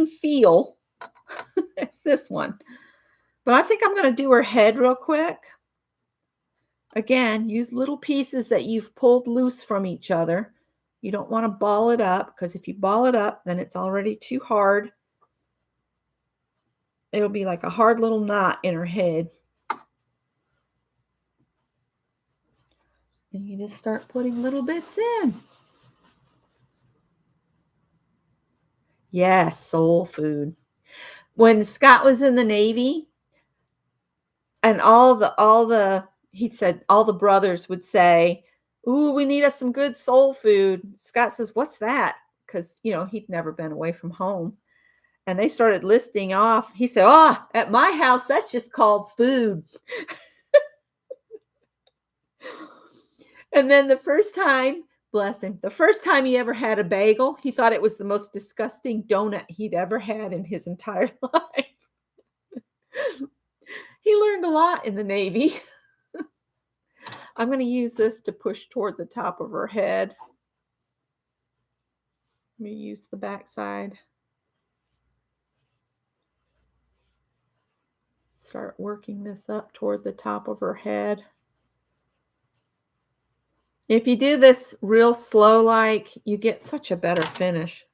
[SPEAKER 1] feel as this one. But I think I'm going to do her head real quick. Again, use little pieces that you've pulled loose from each other. You don't want to ball it up because if you ball it up, then it's already too hard. It'll be like a hard little knot in her head. And you just start putting little bits in. Yes, soul food. When Scott was in the Navy, and he said all the brothers would say, "Ooh, we need us some good soul food." Scott says, "What's that?" Because he'd never been away from home. And they started listing off. He said, "Oh, at my house, that's just called food." And then the first time, bless him, the first time he ever had a bagel, he thought it was the most disgusting donut he'd ever had in his entire life. He learned a lot in the Navy. I'm going to use this to push toward the top of her head. Let me use the back side. Start working this up toward the top of her head. If you do this real slow like, you get such a better finish.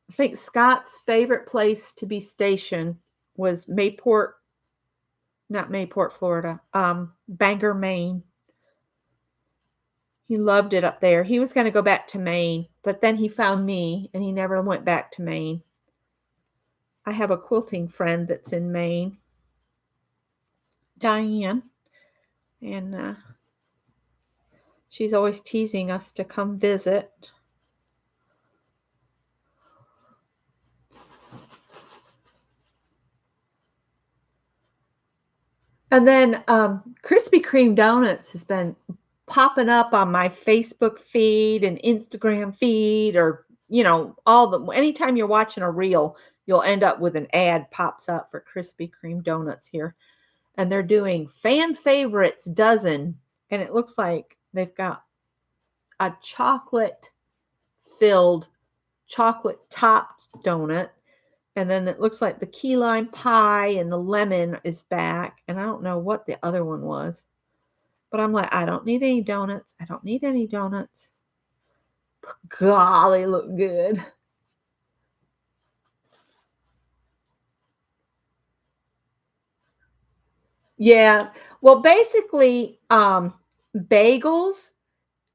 [SPEAKER 1] I think Scott's favorite place to be stationed was not Mayport, Florida, Bangor, Maine. He loved it up there. He was going to go back to Maine, but then he found me and he never went back to Maine. I have a quilting friend that's in Maine, Diane, and she's always teasing us to come visit. And then Krispy Kreme Donuts has been popping up on my Facebook feed and Instagram feed, or anytime you're watching a reel, you'll end up with an ad pops up for Krispy Kreme Donuts here. And they're doing fan favorites dozen, and it looks like they've got a chocolate topped donut. And then it looks like the key lime pie and the lemon is back. And I don't know what the other one was. But I'm like, I don't need any donuts. I don't need any donuts. Golly, look good. Yeah. Well, basically, bagels.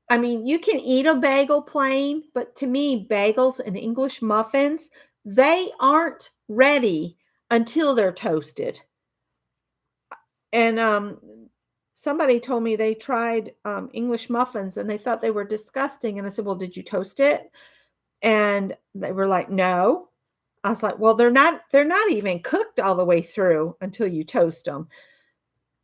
[SPEAKER 1] I mean, you can eat a bagel plain, but to me, bagels and English muffins, they aren't ready until they're toasted. And somebody told me they tried English muffins and they thought they were disgusting. And I said, well, did you toast it? And they were like, no. I was like, well, they're not even cooked all the way through until you toast them.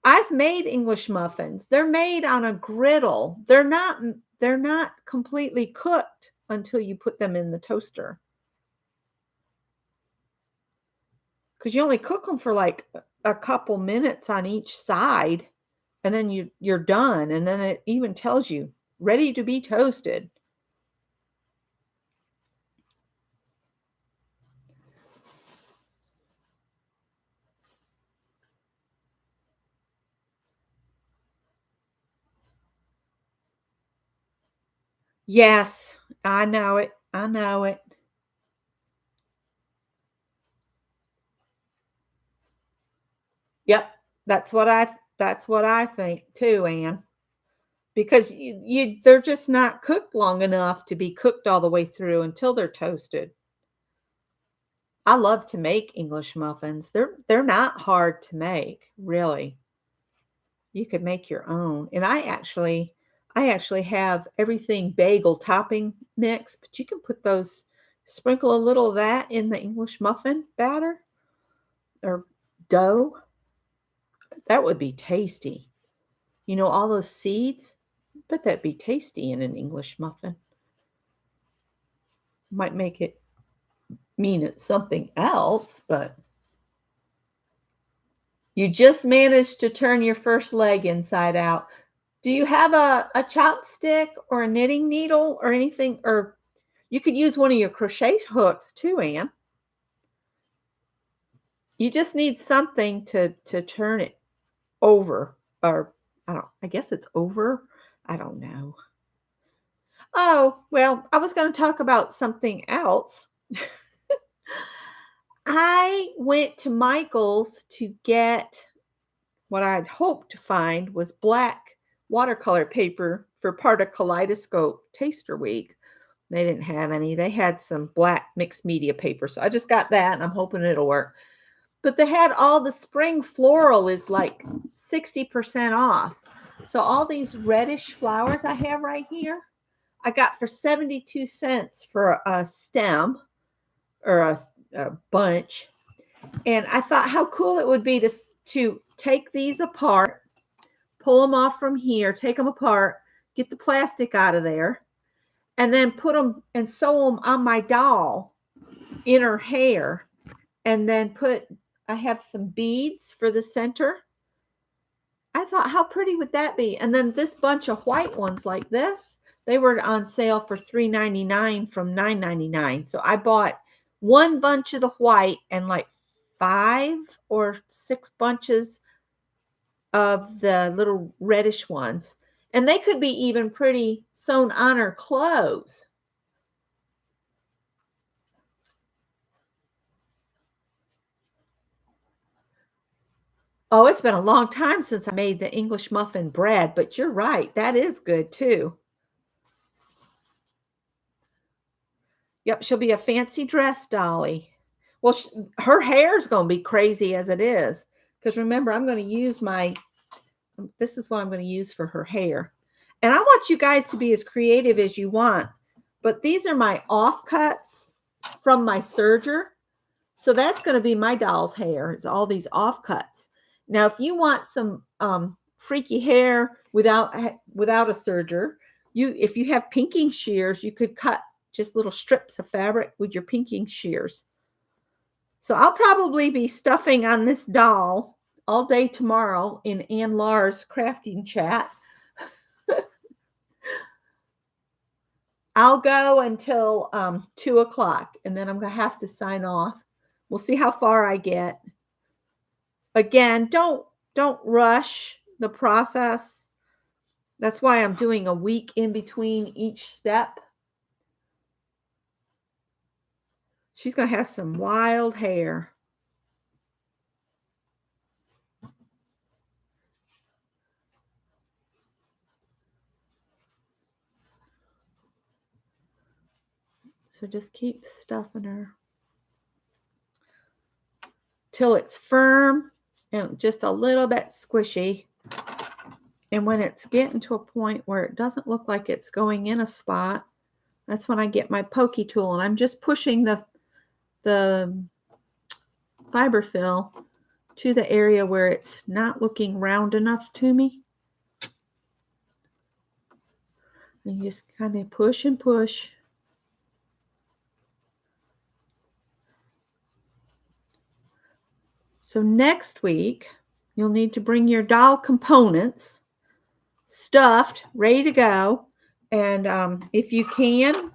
[SPEAKER 1] I've made English muffins. They're made on a griddle. They're not completely cooked until you put them in the toaster. Because you only cook them for like a couple minutes on each side, and then you're done. And then it even tells you ready to be toasted. Yes, I know it. I know it. Yep. That's what I think too, Anne. Because they're just not cooked long enough to be cooked all the way through until they're toasted. I love to make English muffins. They're not hard to make, really. You could make your own. And I actually have everything bagel topping mix, but you can sprinkle a little of that in the English muffin batter or dough. That would be tasty. All those seeds, but that'd be tasty in an English muffin. Might make it mean it's something else, but you just managed to turn your first leg inside out. Do you have a chopstick or a knitting needle or anything? Or you could use one of your crochet hooks too, Anne. You just need something to turn it over, or I guess it's over. I don't know. Oh, well, I was going to talk about something else. I went to Michael's to get what I'd hoped to find was black watercolor paper for part of Kaleidoscope Taster Week. They didn't have any. They had some black mixed media paper. So I just got that and I'm hoping it'll work. But they had all the spring floral is like 60% off. So all these reddish flowers I have right here, I got for 72 cents for a stem. or a bunch. And I thought how cool it would be to take these apart, pull them off from here, take them apart, get the plastic out of there, and then put them and sew them on my doll in her hair. And then I have some beads for the center. I thought, how pretty would that be? And then this bunch of white ones like this, they were on sale for $3.99 from $9.99. So I bought one bunch of the white and like 5 or 6 bunches of the little reddish ones. And they could be even pretty sewn on her clothes. Oh, it's been a long time since I made the English muffin bread, but you're right. That is good too. Yep, she'll be a fancy dress dolly. Well, her hair's going to be crazy as it is. Because remember, I'm going to use this is what I'm going to use for her hair. And I want you guys to be as creative as you want. But these are my offcuts from my serger. So that's going to be my doll's hair. It's all these offcuts. Now, if you want some freaky hair without a serger, if you have pinking shears, you could cut just little strips of fabric with your pinking shears. So I'll probably be stuffing on this doll all day tomorrow in Ann Laur's crafting chat. I'll go until 2 o'clock, and then I'm going to have to sign off. We'll see how far I get. Again, don't rush the process. That's why I'm doing a week in between each step. She's going to have some wild hair. So just keep stuffing her till it's firm and just a little bit squishy. And when it's getting to a point where it doesn't look like it's going in a spot, that's when I get my pokey tool and I'm just pushing the fiber fill to the area where it's not looking round enough to me. And you just kind of push and push. So next week, you'll need to bring your doll components stuffed, ready to go. And if you can,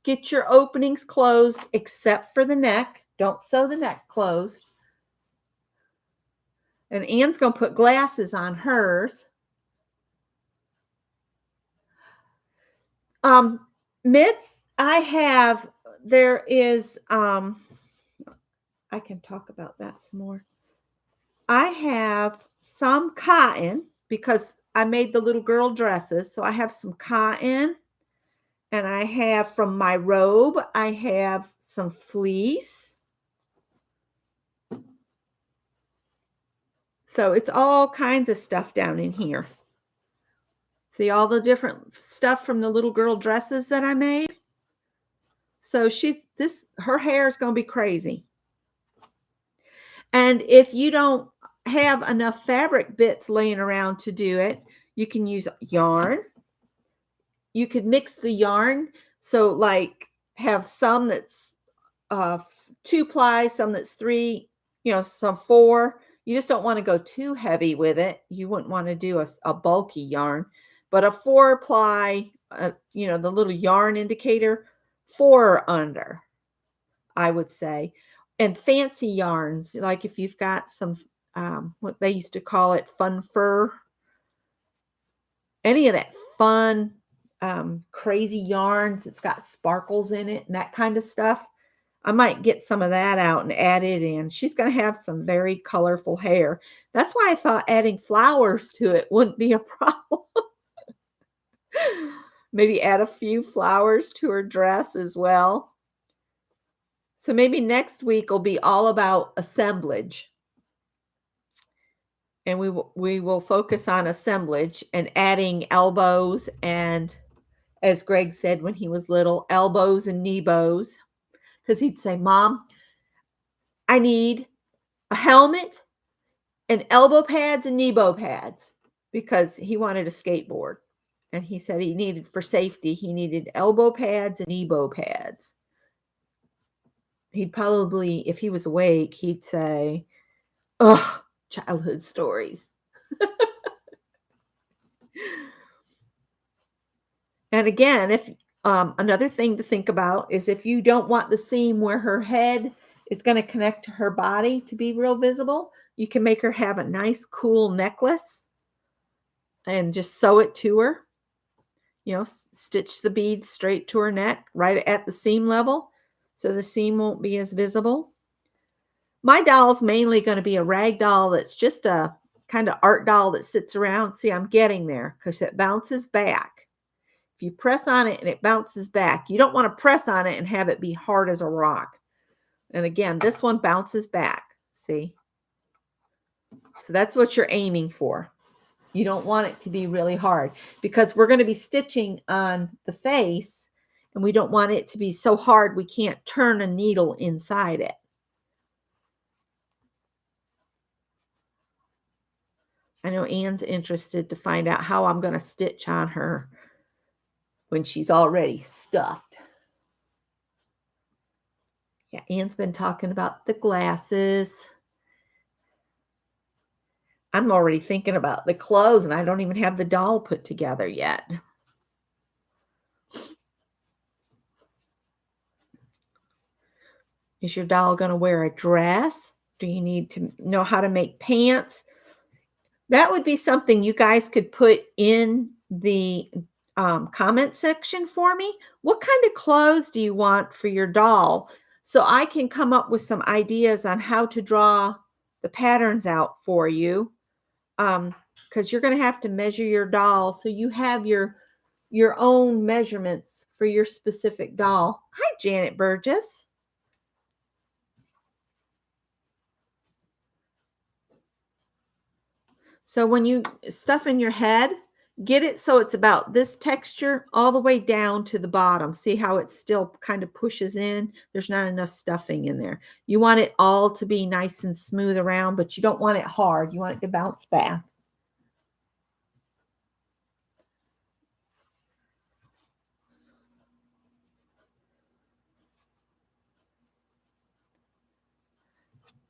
[SPEAKER 1] get your openings closed except for the neck. Don't sew the neck closed. And Ann's going to put glasses on hers. Mitts, there is, I can talk about that some more. I have some cotton because I made the little girl dresses. So I have some cotton, and I have from my robe, I have some fleece. So it's all kinds of stuff down in here. See all the different stuff from the little girl dresses that I made? So her hair is going to be crazy. And if you don't have enough fabric bits laying around to do it, you can use yarn. You could mix the yarn. So like have some that's 2 ply, some that's 3, some 4. You just don't want to go too heavy with it. You wouldn't want to do a bulky yarn, but a 4 ply, the little yarn indicator, 4 or under, I would say. And fancy yarns, like if you've got some, what they used to call it, fun fur, any of that fun, crazy yarns, it's got sparkles in it and that kind of stuff. I might get some of that out and add it in. She's going to have some very colorful hair. That's why I thought adding flowers to it wouldn't be a problem. Maybe add a few flowers to her dress as well. So maybe next week will be all about assemblage. And we will focus on assemblage and adding elbows and, as Greg said when he was little, elbows and knee bows. because he'd say, Mom, I need a helmet and elbow pads and knee bow pads because he wanted a skateboard. And he said he needed, for safety, he needed elbow pads and knee bow pads. He'd probably, if he was awake, he'd say, ugh, childhood stories. And again, if another thing to think about is if you don't want the seam where her head is going to connect to her body to be real visible, you can make her have a nice, cool necklace and just sew it to her. You know, stitch the beads straight to her neck, right at the seam level, so the seam won't be as visible. My doll's mainly going to be a rag doll that's just a kind of art doll that sits around. See, I'm getting there because it bounces back. If you press on it and it bounces back, you don't want to press on it and have it be hard as a rock. And again, this one bounces back. See? So that's what you're aiming for. You don't want it to be really hard because we're going to be stitching on the face and we don't want it to be so hard we can't turn a needle inside it. I know Anne's interested to find out how I'm going to stitch on her when she's already stuffed. Yeah, Anne's been talking about the glasses. I'm already thinking about the clothes and I don't even have the doll put together yet. Is your doll going to wear a dress? Do you need to know how to make pants? That would be something you guys could put in the comment section for me. What kind of clothes do you want for your doll? So I can come up with some ideas on how to draw the patterns out for you. Because you're going to have to measure your doll. So you have your own measurements for your specific doll. Hi, Janet Burgess. So when you stuff in your head, get it so it's about this texture all the way down to the bottom. See how it still kind of pushes in? There's not enough stuffing in there. You want it all to be nice and smooth around, but you don't want it hard. You want it to bounce back.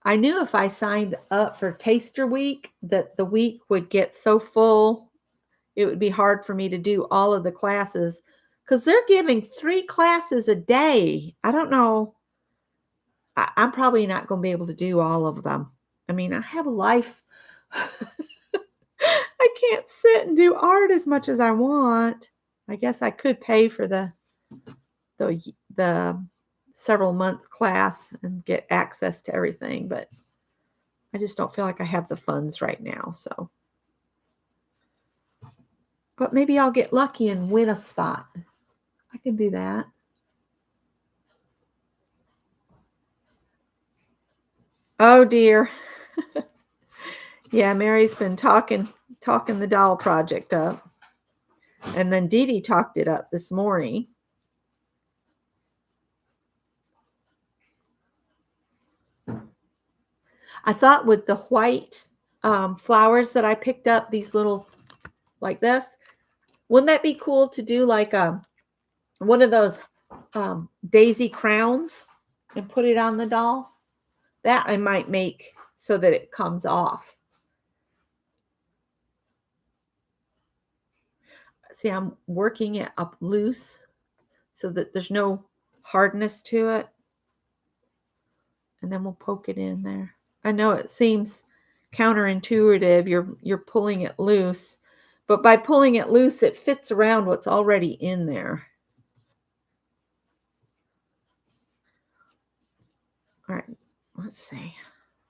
[SPEAKER 1] I knew if I signed up for Taster Week that the week would get so full, it would be hard for me to do all of the classes because they're giving 3 classes a day. I don't know. I'm probably not going to be able to do all of them. I mean, I have a life. I can't sit and do art as much as I want. I guess I could pay for the several month class and get access to everything, but I just don't feel like I have the funds right now. So, but maybe I'll get lucky and win a spot. I can do that. Oh dear. Yeah, Mary's been talking the doll project up. And then Dee Dee talked it up this morning. I thought with the white flowers that I picked up, these little like this, wouldn't that be cool to do like one of those daisy crowns and put it on the doll? That I might make so that it comes off. See, I'm working it up loose so that there's no hardness to it. And then we'll poke it in there. I know it seems counterintuitive. You're pulling it loose, but by pulling it loose, it fits around what's already in there. All right, let's see.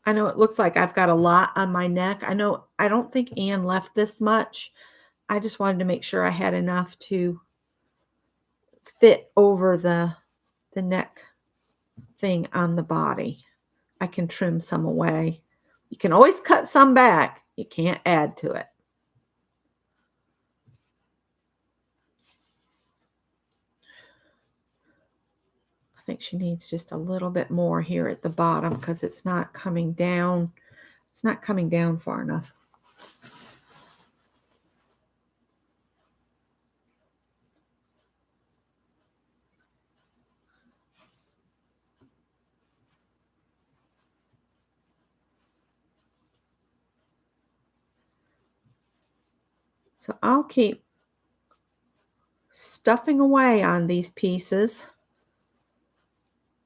[SPEAKER 1] I know it looks like I've got a lot on my neck. I don't think Anne left this much. I just wanted to make sure I had enough to fit over the neck thing on the body. I can trim some away. You can always cut some back. You can't add to it. I think she needs just a little bit more here at the bottom because it's not coming down. It's not coming down far enough. So I'll keep stuffing away on these pieces.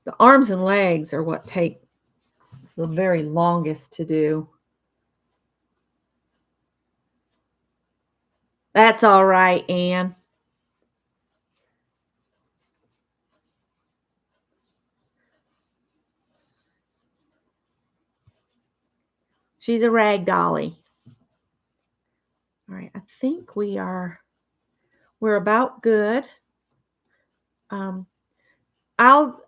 [SPEAKER 1] The arms and legs are what take the very longest to do. That's all right, Anne. She's a rag dolly. All right, I think we're about good. I'll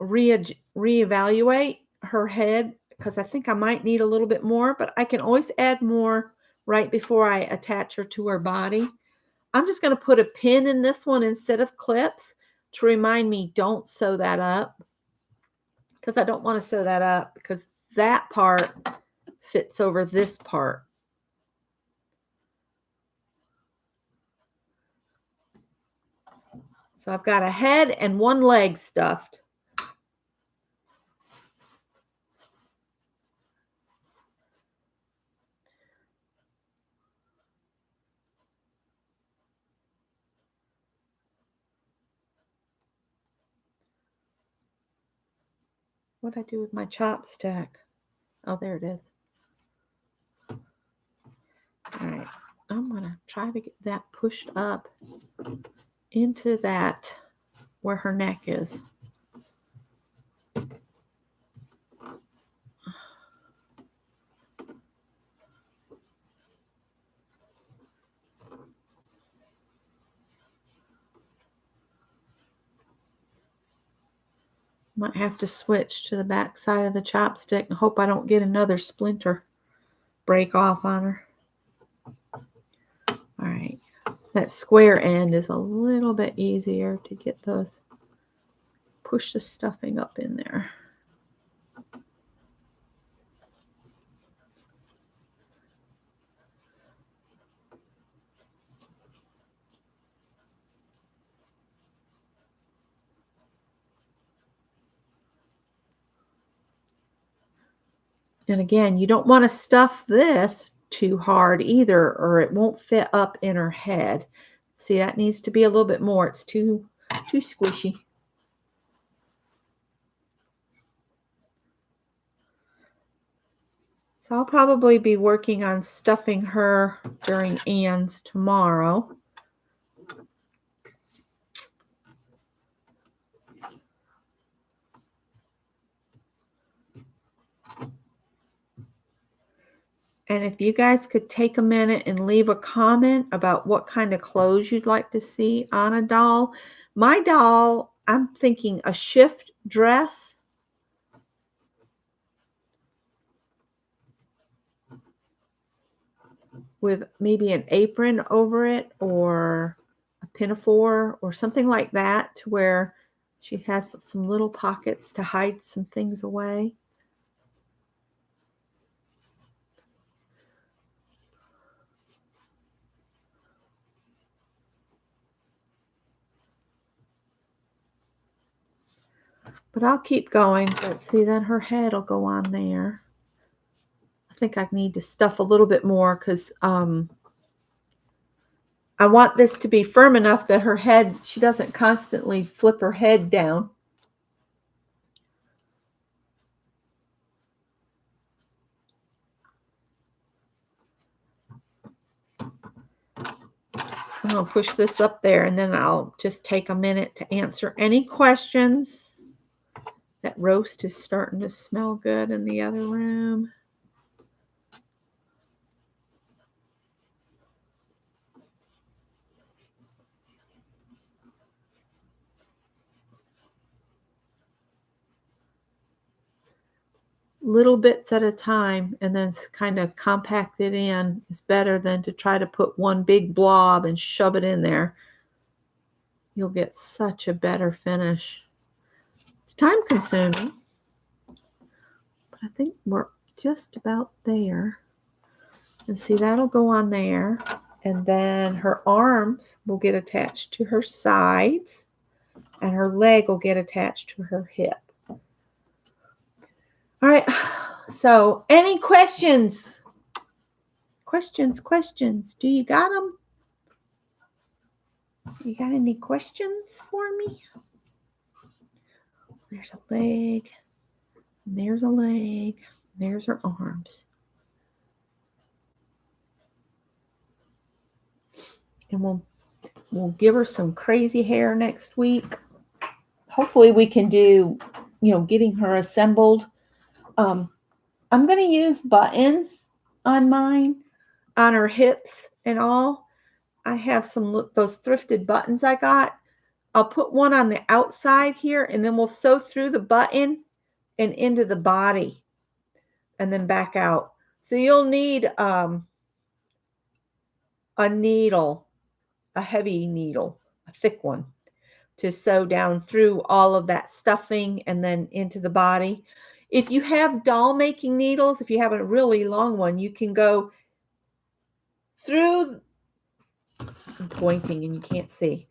[SPEAKER 1] reevaluate her head because I think I might need a little bit more, but I can always add more right before I attach her to her body. I'm just going to put a pin in this one instead of clips to remind me don't sew that up, because I don't want to sew that up because that part fits over this part. So I've got a head and one leg stuffed. What'd I do with my chopstick? Oh, there it is. All right, I'm gonna try to get that pushed up into that where her neck is. Might have to switch to the back side of the chopstick and hope I don't get another splinter break off on her. All right, that square end is a little bit easier to get those, push the stuffing up in there. And again, you don't want to stuff this too hard either, or it won't fit up in her head. See, that needs to be a little bit more. It's too squishy. So I'll probably be working on stuffing her during Anne's tomorrow. And if you guys could take a minute and leave a comment about what kind of clothes you'd like to see on a doll. My doll, I'm thinking a shift dress with maybe an apron over it or a pinafore or something like that, to where she has some little pockets to hide some things away. But I'll keep going. Let's see, then her head will go on there. I think I need to stuff a little bit more because I want this to be firm enough that her head, she doesn't constantly flip her head down. I'm going to push this up there, and then I'll just take a minute to answer any questions. That roast is starting to smell good in the other room. Little bits at a time, and then kind of compact it in is better than to try to put one big blob and shove it in there. you'll get such a better finish. It's time consuming, but I think we're just about there. And see, that'll go on there. And then her arms will get attached to her sides, and her leg will get attached to her hip. All right. So, any questions? Questions. Do you got them? You got any questions for me? There's a leg. There's a leg. There's her arms. And we'll give her some crazy hair next week. Hopefully we can do, getting her assembled. I'm going to use buttons on mine, on her hips and all. I have those thrifted buttons I got. I'll put one on the outside here, and then we'll sew through the button and into the body and then back out. So you'll need a needle, a heavy needle, a thick one, to sew down through all of that stuffing and then into the body. If you have doll making needles, if you have a really long one, you can go through, I'm pointing and you can't see,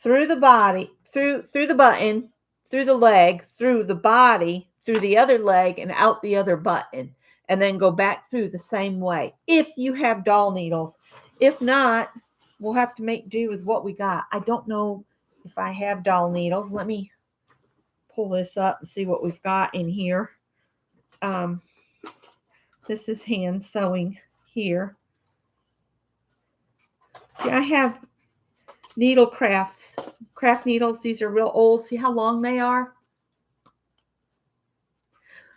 [SPEAKER 1] through the body, through the button, through the leg, through the body, through the other leg, and out the other button, and then go back through the same way if you have doll needles. If not, we'll have to make do with what we got. I don't know if I have doll needles. Let me pull this up and see what we've got in here. This is hand sewing here. See, I have needle craft needles. These are real old. See how long they are?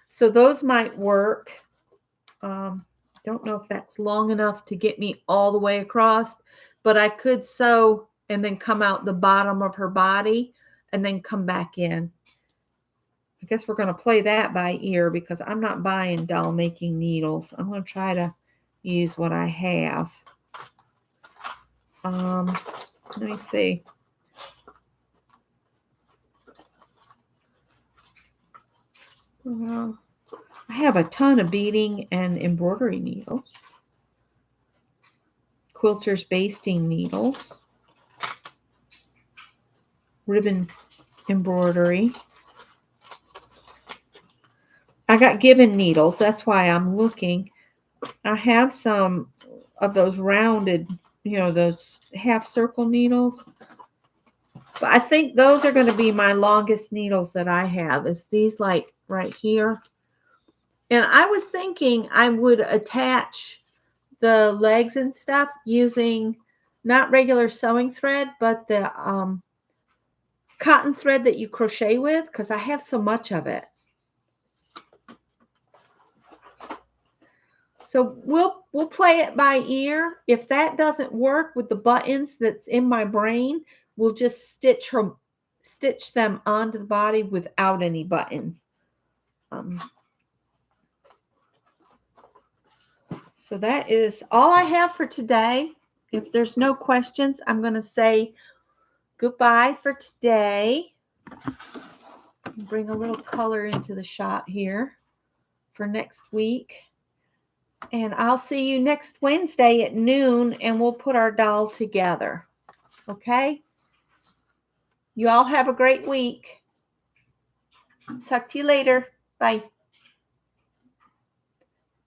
[SPEAKER 1] So those might work. Don't know if that's long enough to get me all the way across, but I could sew and then come out the bottom of her body and then come back in. I guess we're going to play that by ear because I'm not buying doll making needles. I'm going to try to use what I have. Let me see. I have a ton of beading and embroidery needles. Quilter's basting needles. Ribbon embroidery. I got given needles. That's why I'm looking. I have some of those rounded, those half circle needles. But I think those are going to be my longest needles that I have, is these like right here. And I was thinking I would attach the legs and stuff using not regular sewing thread, but the cotton thread that you crochet with, because I have so much of it. So we'll play it by ear. If that doesn't work with the buttons that's in my brain, we'll just stitch them onto the body without any buttons. So that is all I have for today. If there's no questions, I'm going to say goodbye for today. Bring a little color into the shot here for next week. And I'll see you next Wednesday at noon, and we'll put our doll together. Okay? You all have a great week. Talk to you later. Bye.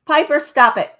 [SPEAKER 1] Piper, stop it.